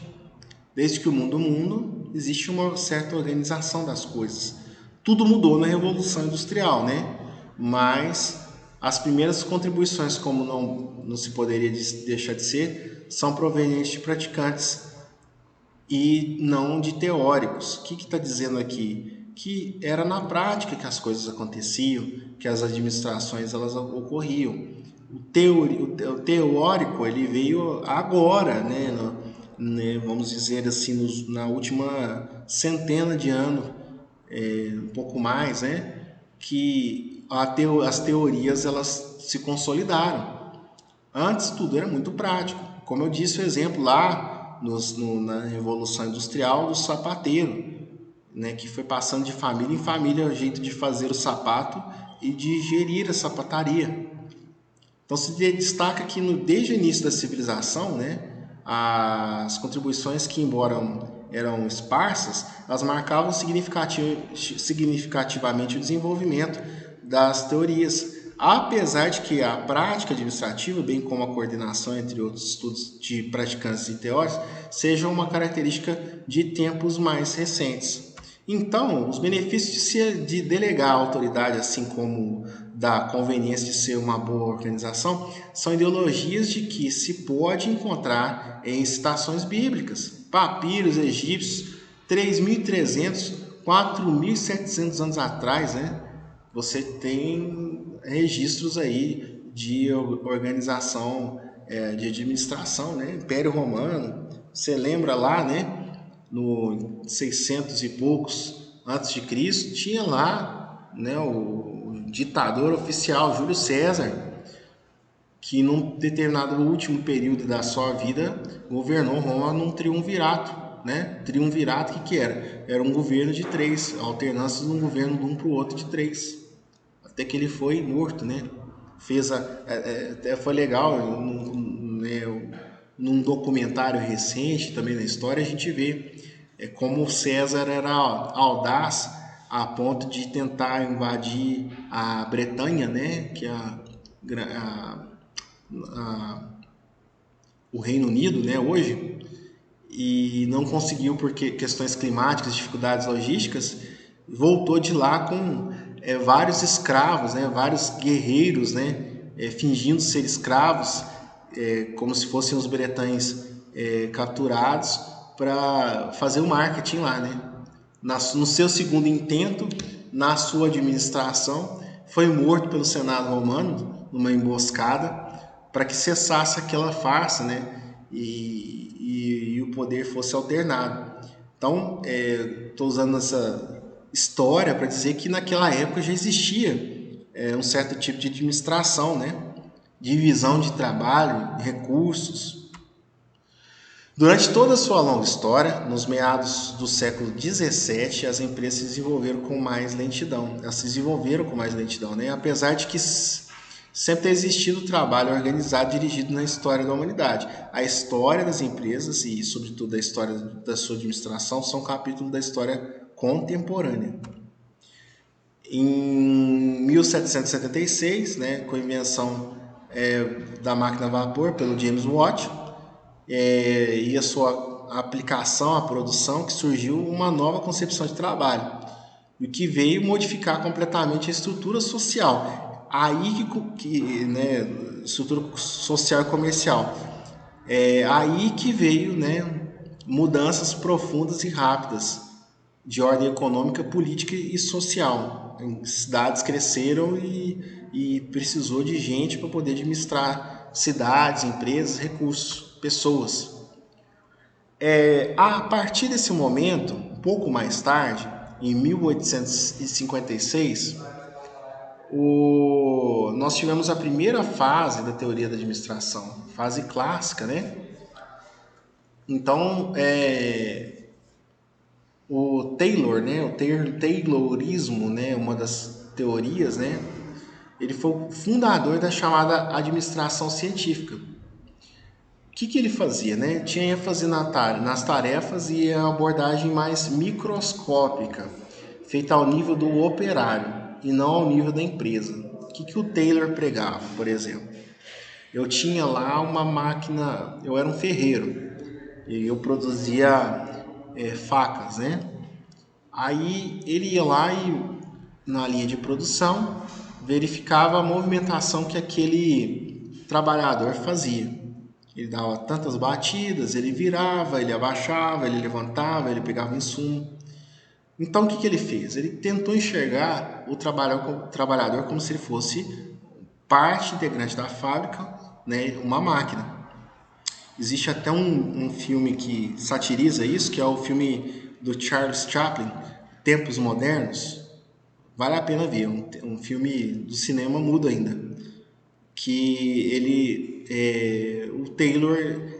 Desde que o mundo, existe uma certa organização das coisas. Tudo mudou na Revolução Industrial, né? Mas as primeiras contribuições, como não se poderia deixar de ser, são provenientes de praticantes e não de teóricos. O que está dizendo aqui? Que era na prática que as coisas aconteciam, que as administrações elas ocorriam. O teórico ele veio agora, né? Vamos dizer assim, na última centena de anos, um pouco mais, né? Que as teorias elas se consolidaram. Antes tudo era muito prático. Como eu disse, o exemplo lá na Revolução Industrial do sapateiro, né, que foi passando de família em família o jeito de fazer o sapato e de gerir a sapataria. Então se destaca que desde o início da civilização, né, as contribuições que, embora eram esparsas, elas marcavam significativamente o desenvolvimento das teorias, apesar de que a prática administrativa, bem como a coordenação entre outros estudos de praticantes e teóricos, seja uma característica de tempos mais recentes. Então, os benefícios de delegar a autoridade, assim como da conveniência de ser uma boa organização, são ideologias de que se pode encontrar em citações bíblicas, papiros egípcios, 3.300, 4.700 anos atrás, né? Você tem registros aí de organização, de administração, né? Império Romano, você lembra lá, né? No 600 e poucos antes de Cristo, tinha lá, né, o ditador oficial Júlio César, que num determinado último período da sua vida governou Roma num triunvirato, né? Triunvirato, o que era? Era um governo de três, alternâncias de um governo de um para o outro de três, até que ele foi morto, né? Até foi legal, num documentário recente também na história a gente vê como César era audaz a ponto de tentar invadir a Bretanha, né? Que é o Reino Unido, né, hoje, e não conseguiu porque questões climáticas, dificuldades logísticas, voltou de lá com vários escravos, né, vários guerreiros, né, fingindo ser escravos, como se fossem os bretães capturados para fazer o marketing lá, né. No seu segundo intento, na sua administração, foi morto pelo Senado romano numa emboscada para que cessasse aquela farsa, né? E o poder fosse alternado. Então, estou usando essa história para dizer que naquela época já existia um certo tipo de administração, né? Divisão de trabalho, recursos. Durante toda a sua longa história, nos meados do século XVII, as empresas se desenvolveram com mais lentidão. Elas se desenvolveram com mais lentidão, né? Apesar de que sempre ter existido trabalho organizado dirigido na história da humanidade. A história das empresas e, sobretudo, a história da sua administração são capítulos da história contemporânea. Em 1776, né, com a invenção da máquina a vapor pelo James Watt, e a sua aplicação à produção, que surgiu uma nova concepção de trabalho, o que veio modificar completamente a estrutura social. Aí né, estrutura social e comercial. Aí que veio, né, mudanças profundas e rápidas de ordem econômica, política e social. Cidades cresceram e precisou de gente para poder administrar cidades, empresas, recursos, pessoas. A partir desse momento, um pouco mais tarde, em 1856, nós tivemos a primeira fase da teoria da administração, fase clássica, né? Então, o Taylor, né, o Taylorismo, né, uma das teorias, né, ele foi o fundador da chamada administração científica. O que ele fazia, né? Tinha ênfase nas tarefas e a abordagem mais microscópica, feita ao nível do operário e não ao nível da empresa. O que o Taylor pregava, por exemplo? Eu tinha lá uma máquina, eu era um ferreiro e eu produzia facas, né? Aí ele ia lá e na linha de produção verificava a movimentação que aquele trabalhador fazia. Ele dava tantas batidas, ele virava, ele abaixava, ele levantava, ele pegava o insumo. Então o que ele fez? Ele tentou enxergar o trabalhador como se ele fosse parte integrante da fábrica, né, uma máquina. Existe até um filme que satiriza isso, que é o filme do Charles Chaplin, Tempos Modernos. Vale a pena ver, um filme do cinema mudo ainda, que o Taylor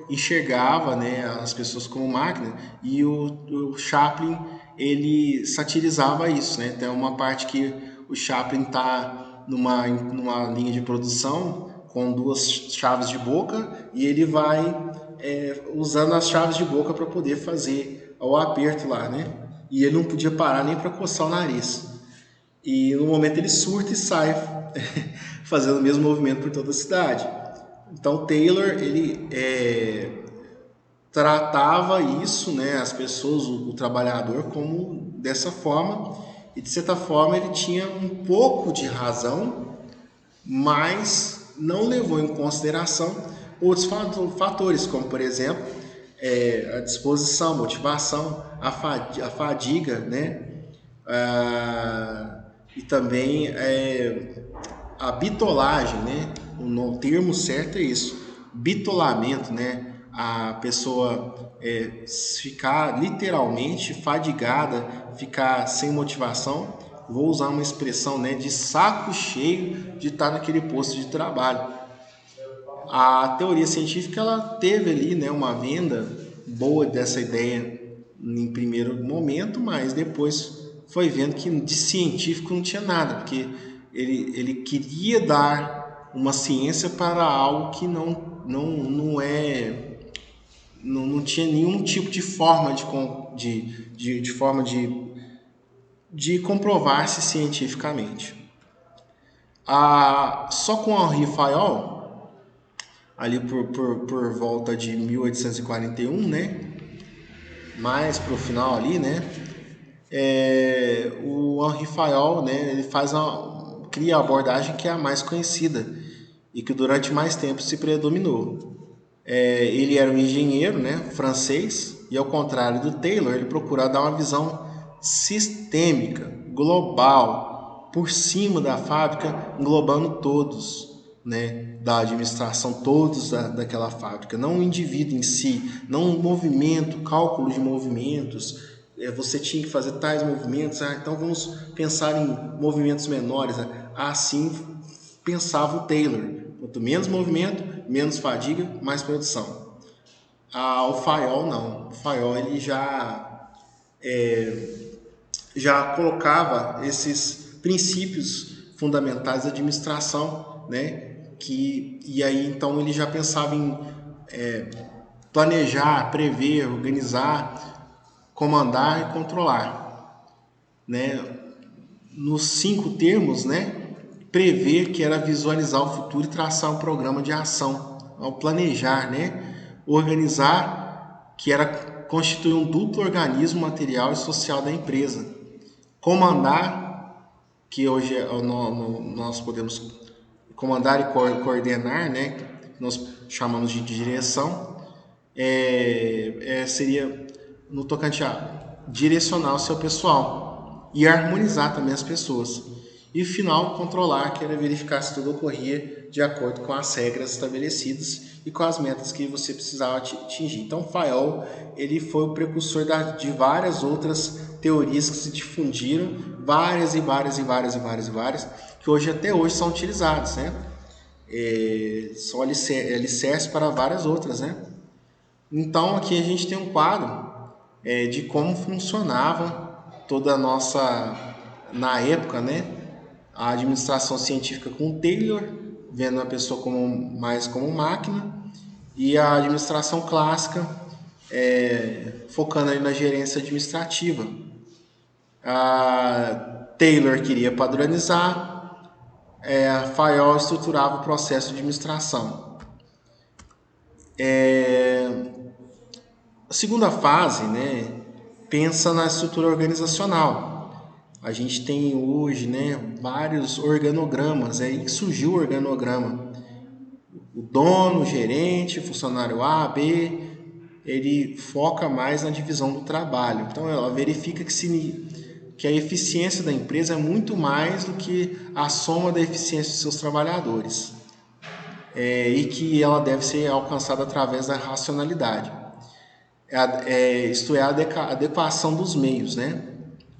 enxergava, né, as pessoas como máquina, e o Chaplin ele satirizava isso, né? Tem uma parte que o Chaplin está numa linha de produção com duas chaves de boca e ele vai usando as chaves de boca para poder fazer o aperto lá, né? E ele não podia parar nem para coçar o nariz. E no momento ele surta e sai fazendo o mesmo movimento por toda a cidade. Então Taylor ele tratava isso, né, as pessoas, o trabalhador, como dessa forma, e de certa forma ele tinha um pouco de razão, mas não levou em consideração outros fatores, como por exemplo a disposição, a motivação, a fadiga, né? E também a bitolagem, né? O termo certo é isso, bitolamento, né? A pessoa ficar literalmente fadigada, ficar sem motivação. Vou usar uma expressão, né, de saco cheio de estar naquele posto de trabalho. A teoria científica ela teve ali, né, uma venda boa dessa ideia em primeiro momento, mas depois foi vendo que de científico não tinha nada, porque ele queria dar uma ciência para algo que não tinha nenhum tipo de forma de comprovar-se cientificamente. Só com Henri Fayol, ali por volta de 1841, né? Mais para o final ali, né? O Henri Fayol, né? Ele cria a abordagem que é a mais conhecida e que durante mais tempo se predominou. Ele era um engenheiro, né? Francês, e ao contrário do Taylor, ele procurava dar uma visão sistêmica, global, por cima da fábrica, englobando todos, né, da administração, todos daquela fábrica, não o indivíduo em si, não o movimento, cálculo de movimentos. Você tinha que fazer tais movimentos, então vamos pensar em movimentos menores. Assim pensava o Taylor: quanto menos movimento, menos fadiga, mais produção. O Fayol não, o Fayol ele já colocava esses princípios fundamentais da administração, né? E aí então ele já pensava em planejar, prever, organizar, comandar e controlar, né? Nos 5 termos, né? Prever, que era visualizar o futuro e traçar um programa de ação. Ao planejar, né? Organizar, que era constituir um duplo organismo material e social da empresa. Comandar, que hoje nós podemos comandar e coordenar, né? Nós chamamos de direção. Seria no tocante a direcionar o seu pessoal e harmonizar também as pessoas. E final, controlar, que era verificar se tudo ocorria de acordo com as regras estabelecidas e com as metas que você precisava atingir. Então, Fayol ele foi o precursor de várias outras teorias que se difundiram, várias, que hoje até hoje são utilizadas, né? São alicerces para várias outras, né? Então aqui a gente tem um quadro de como funcionava toda a nossa, na época, né, a administração científica com o Taylor, vendo a pessoa mais como máquina, e a administração clássica focando ali na gerência administrativa. A Taylor queria padronizar, a Fayol estruturava o processo de administração. A segunda fase, né, pensa na estrutura organizacional. A gente tem hoje, né, vários organogramas, aí que surgiu o organograma. O dono, o gerente, funcionário A, B, ele foca mais na divisão do trabalho. Então ela verifica que a eficiência da empresa é muito mais do que a soma da eficiência dos seus trabalhadores. E que ela deve ser alcançada através da racionalidade. Isto é, a adequação dos meios, né?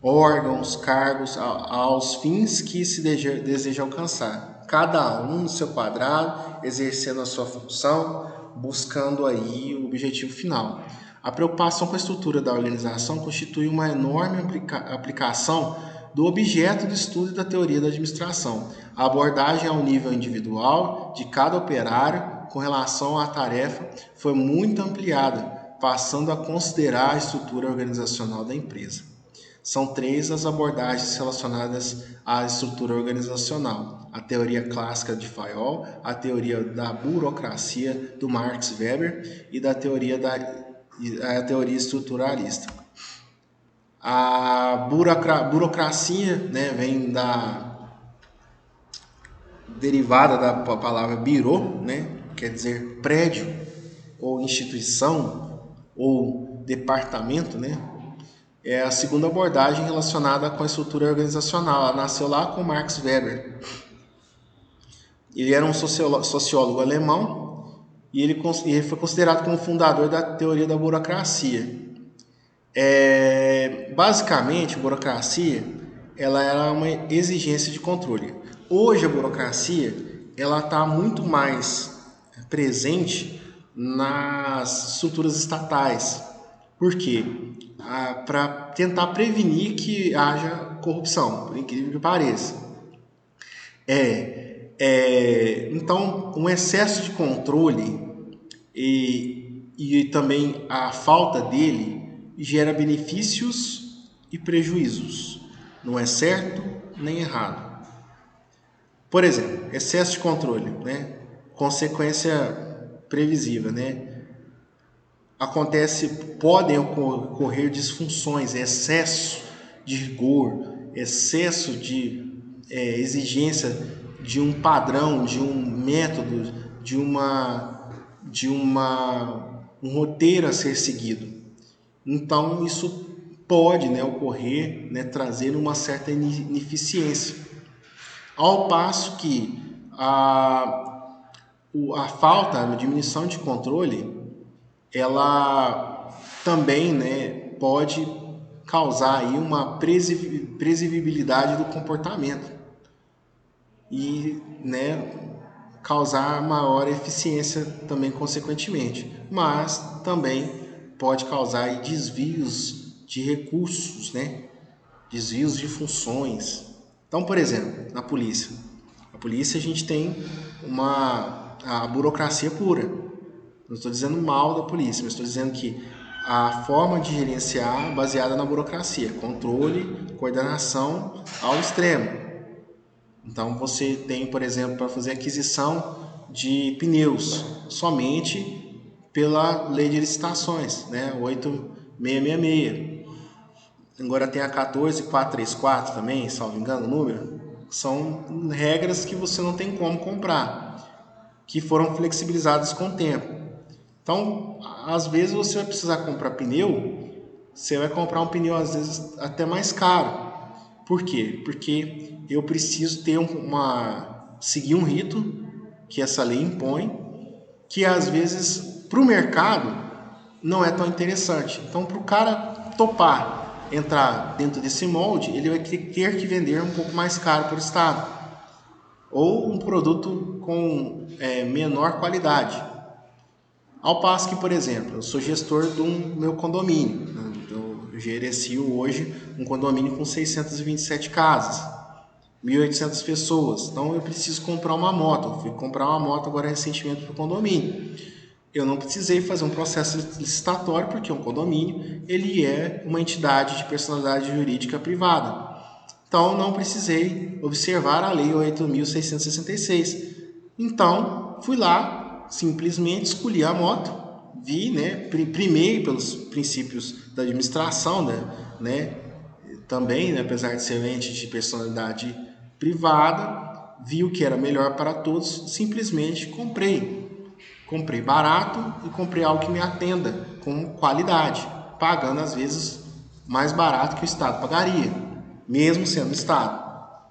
Órgãos, cargos, aos fins que se deseja alcançar. Cada um no seu quadrado, exercendo a sua função, buscando aí o objetivo final. A preocupação com a estrutura da organização constitui uma enorme aplicação do objeto de estudo e da teoria da administração. A abordagem ao nível individual de cada operário com relação à tarefa foi muito ampliada, passando a considerar a estrutura organizacional da empresa. São 3 as abordagens relacionadas à estrutura organizacional: a teoria clássica de Fayol, a teoria da burocracia do Max Weber e a teoria estruturalista. A burocracia, né, vem derivada da palavra bureau, né, quer dizer prédio ou instituição ou departamento, né? É a segunda abordagem relacionada com a estrutura organizacional. Ela nasceu lá com Max Weber. Ele era um sociólogo alemão e ele foi considerado como fundador da teoria da burocracia. Basicamente, a burocracia ela era uma exigência de controle. Hoje a burocracia ela está muito mais presente nas estruturas estatais. Por quê? Para tentar prevenir que haja corrupção, por incrível que pareça. Então, um excesso de controle e também a falta dele gera benefícios e prejuízos. Não é certo nem errado. Por exemplo, excesso de controle, né? Consequência previsível, né? Podem ocorrer disfunções, excesso de rigor, excesso de exigência de um padrão, de um método, um roteiro a ser seguido. Então isso pode, né, ocorrer, né, trazer uma certa ineficiência. Ao passo que a falta, a diminuição de controle, ela também, né, pode causar aí uma previsibilidade do comportamento e, né, causar maior eficiência também consequentemente, mas também pode causar aí desvios de recursos, né, desvios de funções. Então, por exemplo, na polícia, a gente tem a burocracia pura. Não estou dizendo mal da polícia, mas estou dizendo que a forma de gerenciar baseada na burocracia, controle, coordenação ao extremo. Então você tem, por exemplo, para fazer aquisição de pneus, somente pela lei de licitações, né? 8666. Agora tem a 14434 também, salvo engano o número. São regras que você não tem como comprar, que foram flexibilizadas com o tempo. Então, às vezes você vai precisar comprar pneu, você vai comprar um pneu às vezes até mais caro. Por quê? Porque eu preciso ter seguir um rito que essa lei impõe, que às vezes para o mercado não é tão interessante. Então, para o cara topar entrar dentro desse molde, ele vai ter que vender um pouco mais caro para o Estado, ou um produto com menor qualidade. Ao passo que, por exemplo, eu sou gestor do meu condomínio. Eu gerencio hoje um condomínio com 627 casas, 1.800 pessoas. Então eu preciso comprar uma moto. Eu fui comprar uma moto agora recentemente para o condomínio. Eu não precisei fazer um processo licitatório porque um condomínio ele é uma entidade de personalidade jurídica privada. Então não precisei observar a lei 8.666. Então fui lá, simplesmente escolhi a moto, vi, né, primei pelos princípios da administração, né, também, né, apesar de ser um ente de personalidade privada, vi o que era melhor para todos, simplesmente comprei. Comprei barato e comprei algo que me atenda com qualidade, pagando às vezes mais barato que o Estado pagaria, mesmo sendo Estado.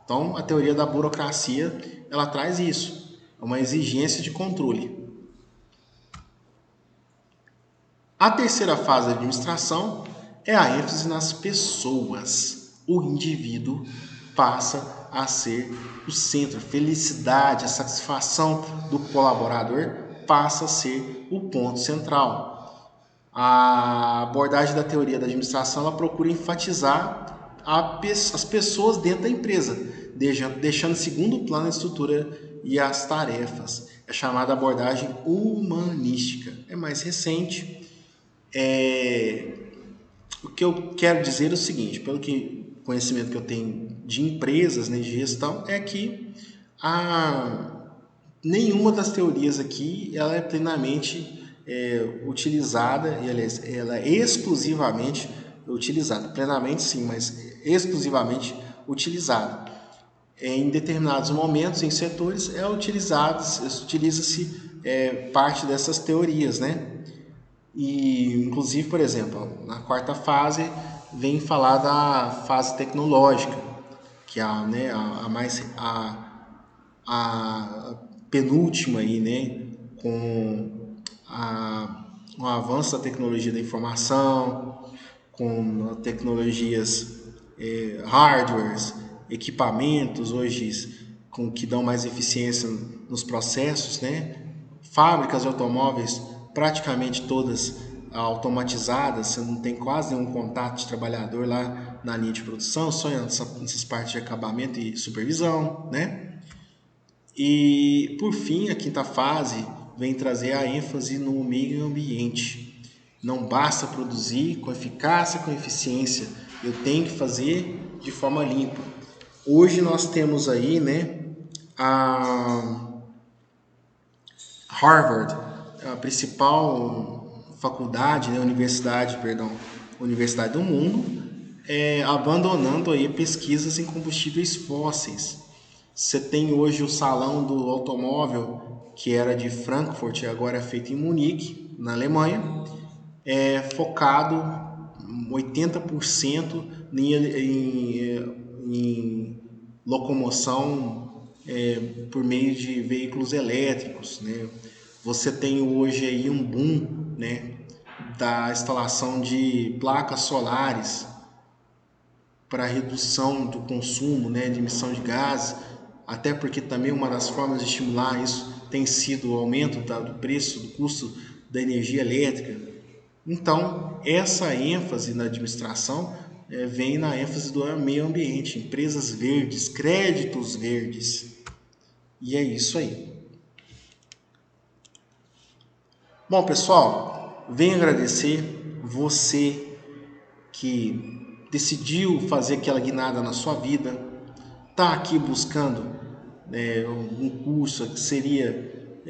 Então, a teoria da burocracia, ela traz isso, é uma exigência de controle. A terceira fase da administração é a ênfase nas pessoas. O indivíduo passa a ser o centro, a felicidade, a satisfação do colaborador passa a ser o ponto central. A abordagem da teoria da administração ela procura enfatizar as pessoas dentro da empresa, deixando em segundo plano a estrutura e as tarefas. É chamada abordagem humanística. É mais recente. O que eu quero dizer é o seguinte, pelo conhecimento que eu tenho de empresas, né, de gestão, é que nenhuma das teorias aqui ela é plenamente utilizada, e aliás, ela é exclusivamente utilizada, plenamente sim, mas exclusivamente utilizada. Em determinados momentos, em setores, utiliza-se parte dessas teorias, né? E, inclusive, por exemplo, na quarta fase vem falar da fase tecnológica, que é penúltima aí, né, com o avanço da tecnologia da informação, com tecnologias, hardwares, equipamentos hoje com que dão mais eficiência nos processos, né? Fábricas de automóveis praticamente todas automatizadas, você não tem quase nenhum contato de trabalhador lá na linha de produção, só nessas partes de acabamento e supervisão, né? E por fim, a quinta fase vem trazer a ênfase no meio ambiente. Não basta produzir com eficácia, com eficiência, eu tenho que fazer de forma limpa. Hoje nós temos aí, né, a Harvard, a principal faculdade, né, universidade do mundo, abandonando aí pesquisas em combustíveis fósseis. Você tem hoje o salão do automóvel, que era de Frankfurt e agora é feito em Munique, na Alemanha, focado 80% em locomoção por meio de veículos elétricos, né? Você tem hoje aí um boom, né, da instalação de placas solares para redução do consumo, né, de emissão de gases, até porque também uma das formas de estimular isso tem sido o aumento do preço, do custo da energia elétrica. Então, essa ênfase na administração vem na ênfase do meio ambiente, empresas verdes, créditos verdes. E é isso aí. Bom, pessoal, venho agradecer você que decidiu fazer aquela guinada na sua vida, está aqui buscando um curso que seria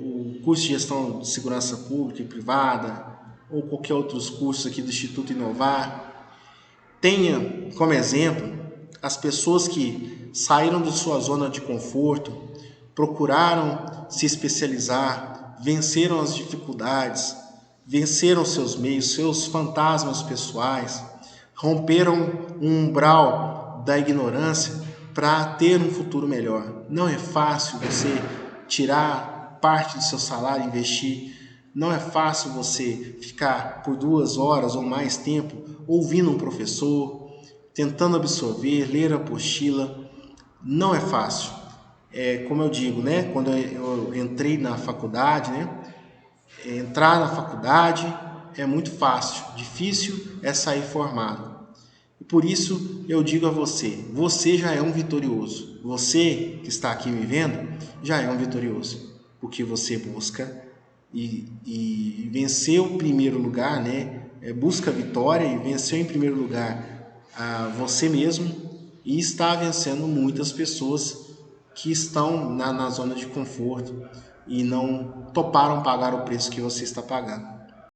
o curso de gestão de segurança pública e privada, ou qualquer outros cursos aqui do Instituto Inovar. Tenha como exemplo as pessoas que saíram de sua zona de conforto, procuraram se especializar, venceram as dificuldades, venceram seus meios, seus fantasmas pessoais, romperam um umbral da ignorância para ter um futuro melhor. Não é fácil você tirar parte do seu salário e investir. Não é fácil você ficar por 2 horas ou mais tempo ouvindo um professor, tentando absorver, ler a apostila. Não é fácil. Como eu digo, né? Quando eu entrei na faculdade, né? Entrar na faculdade é muito fácil, difícil é sair formado. E por isso eu digo a você, você já é um vitorioso. Você que está aqui me vendo já é um vitorioso, porque você busca e venceu o primeiro lugar, né? Busca a vitória e venceu em primeiro lugar você mesmo e está vencendo muitas pessoas que estão na zona de conforto e não toparam pagar o preço que você está pagando.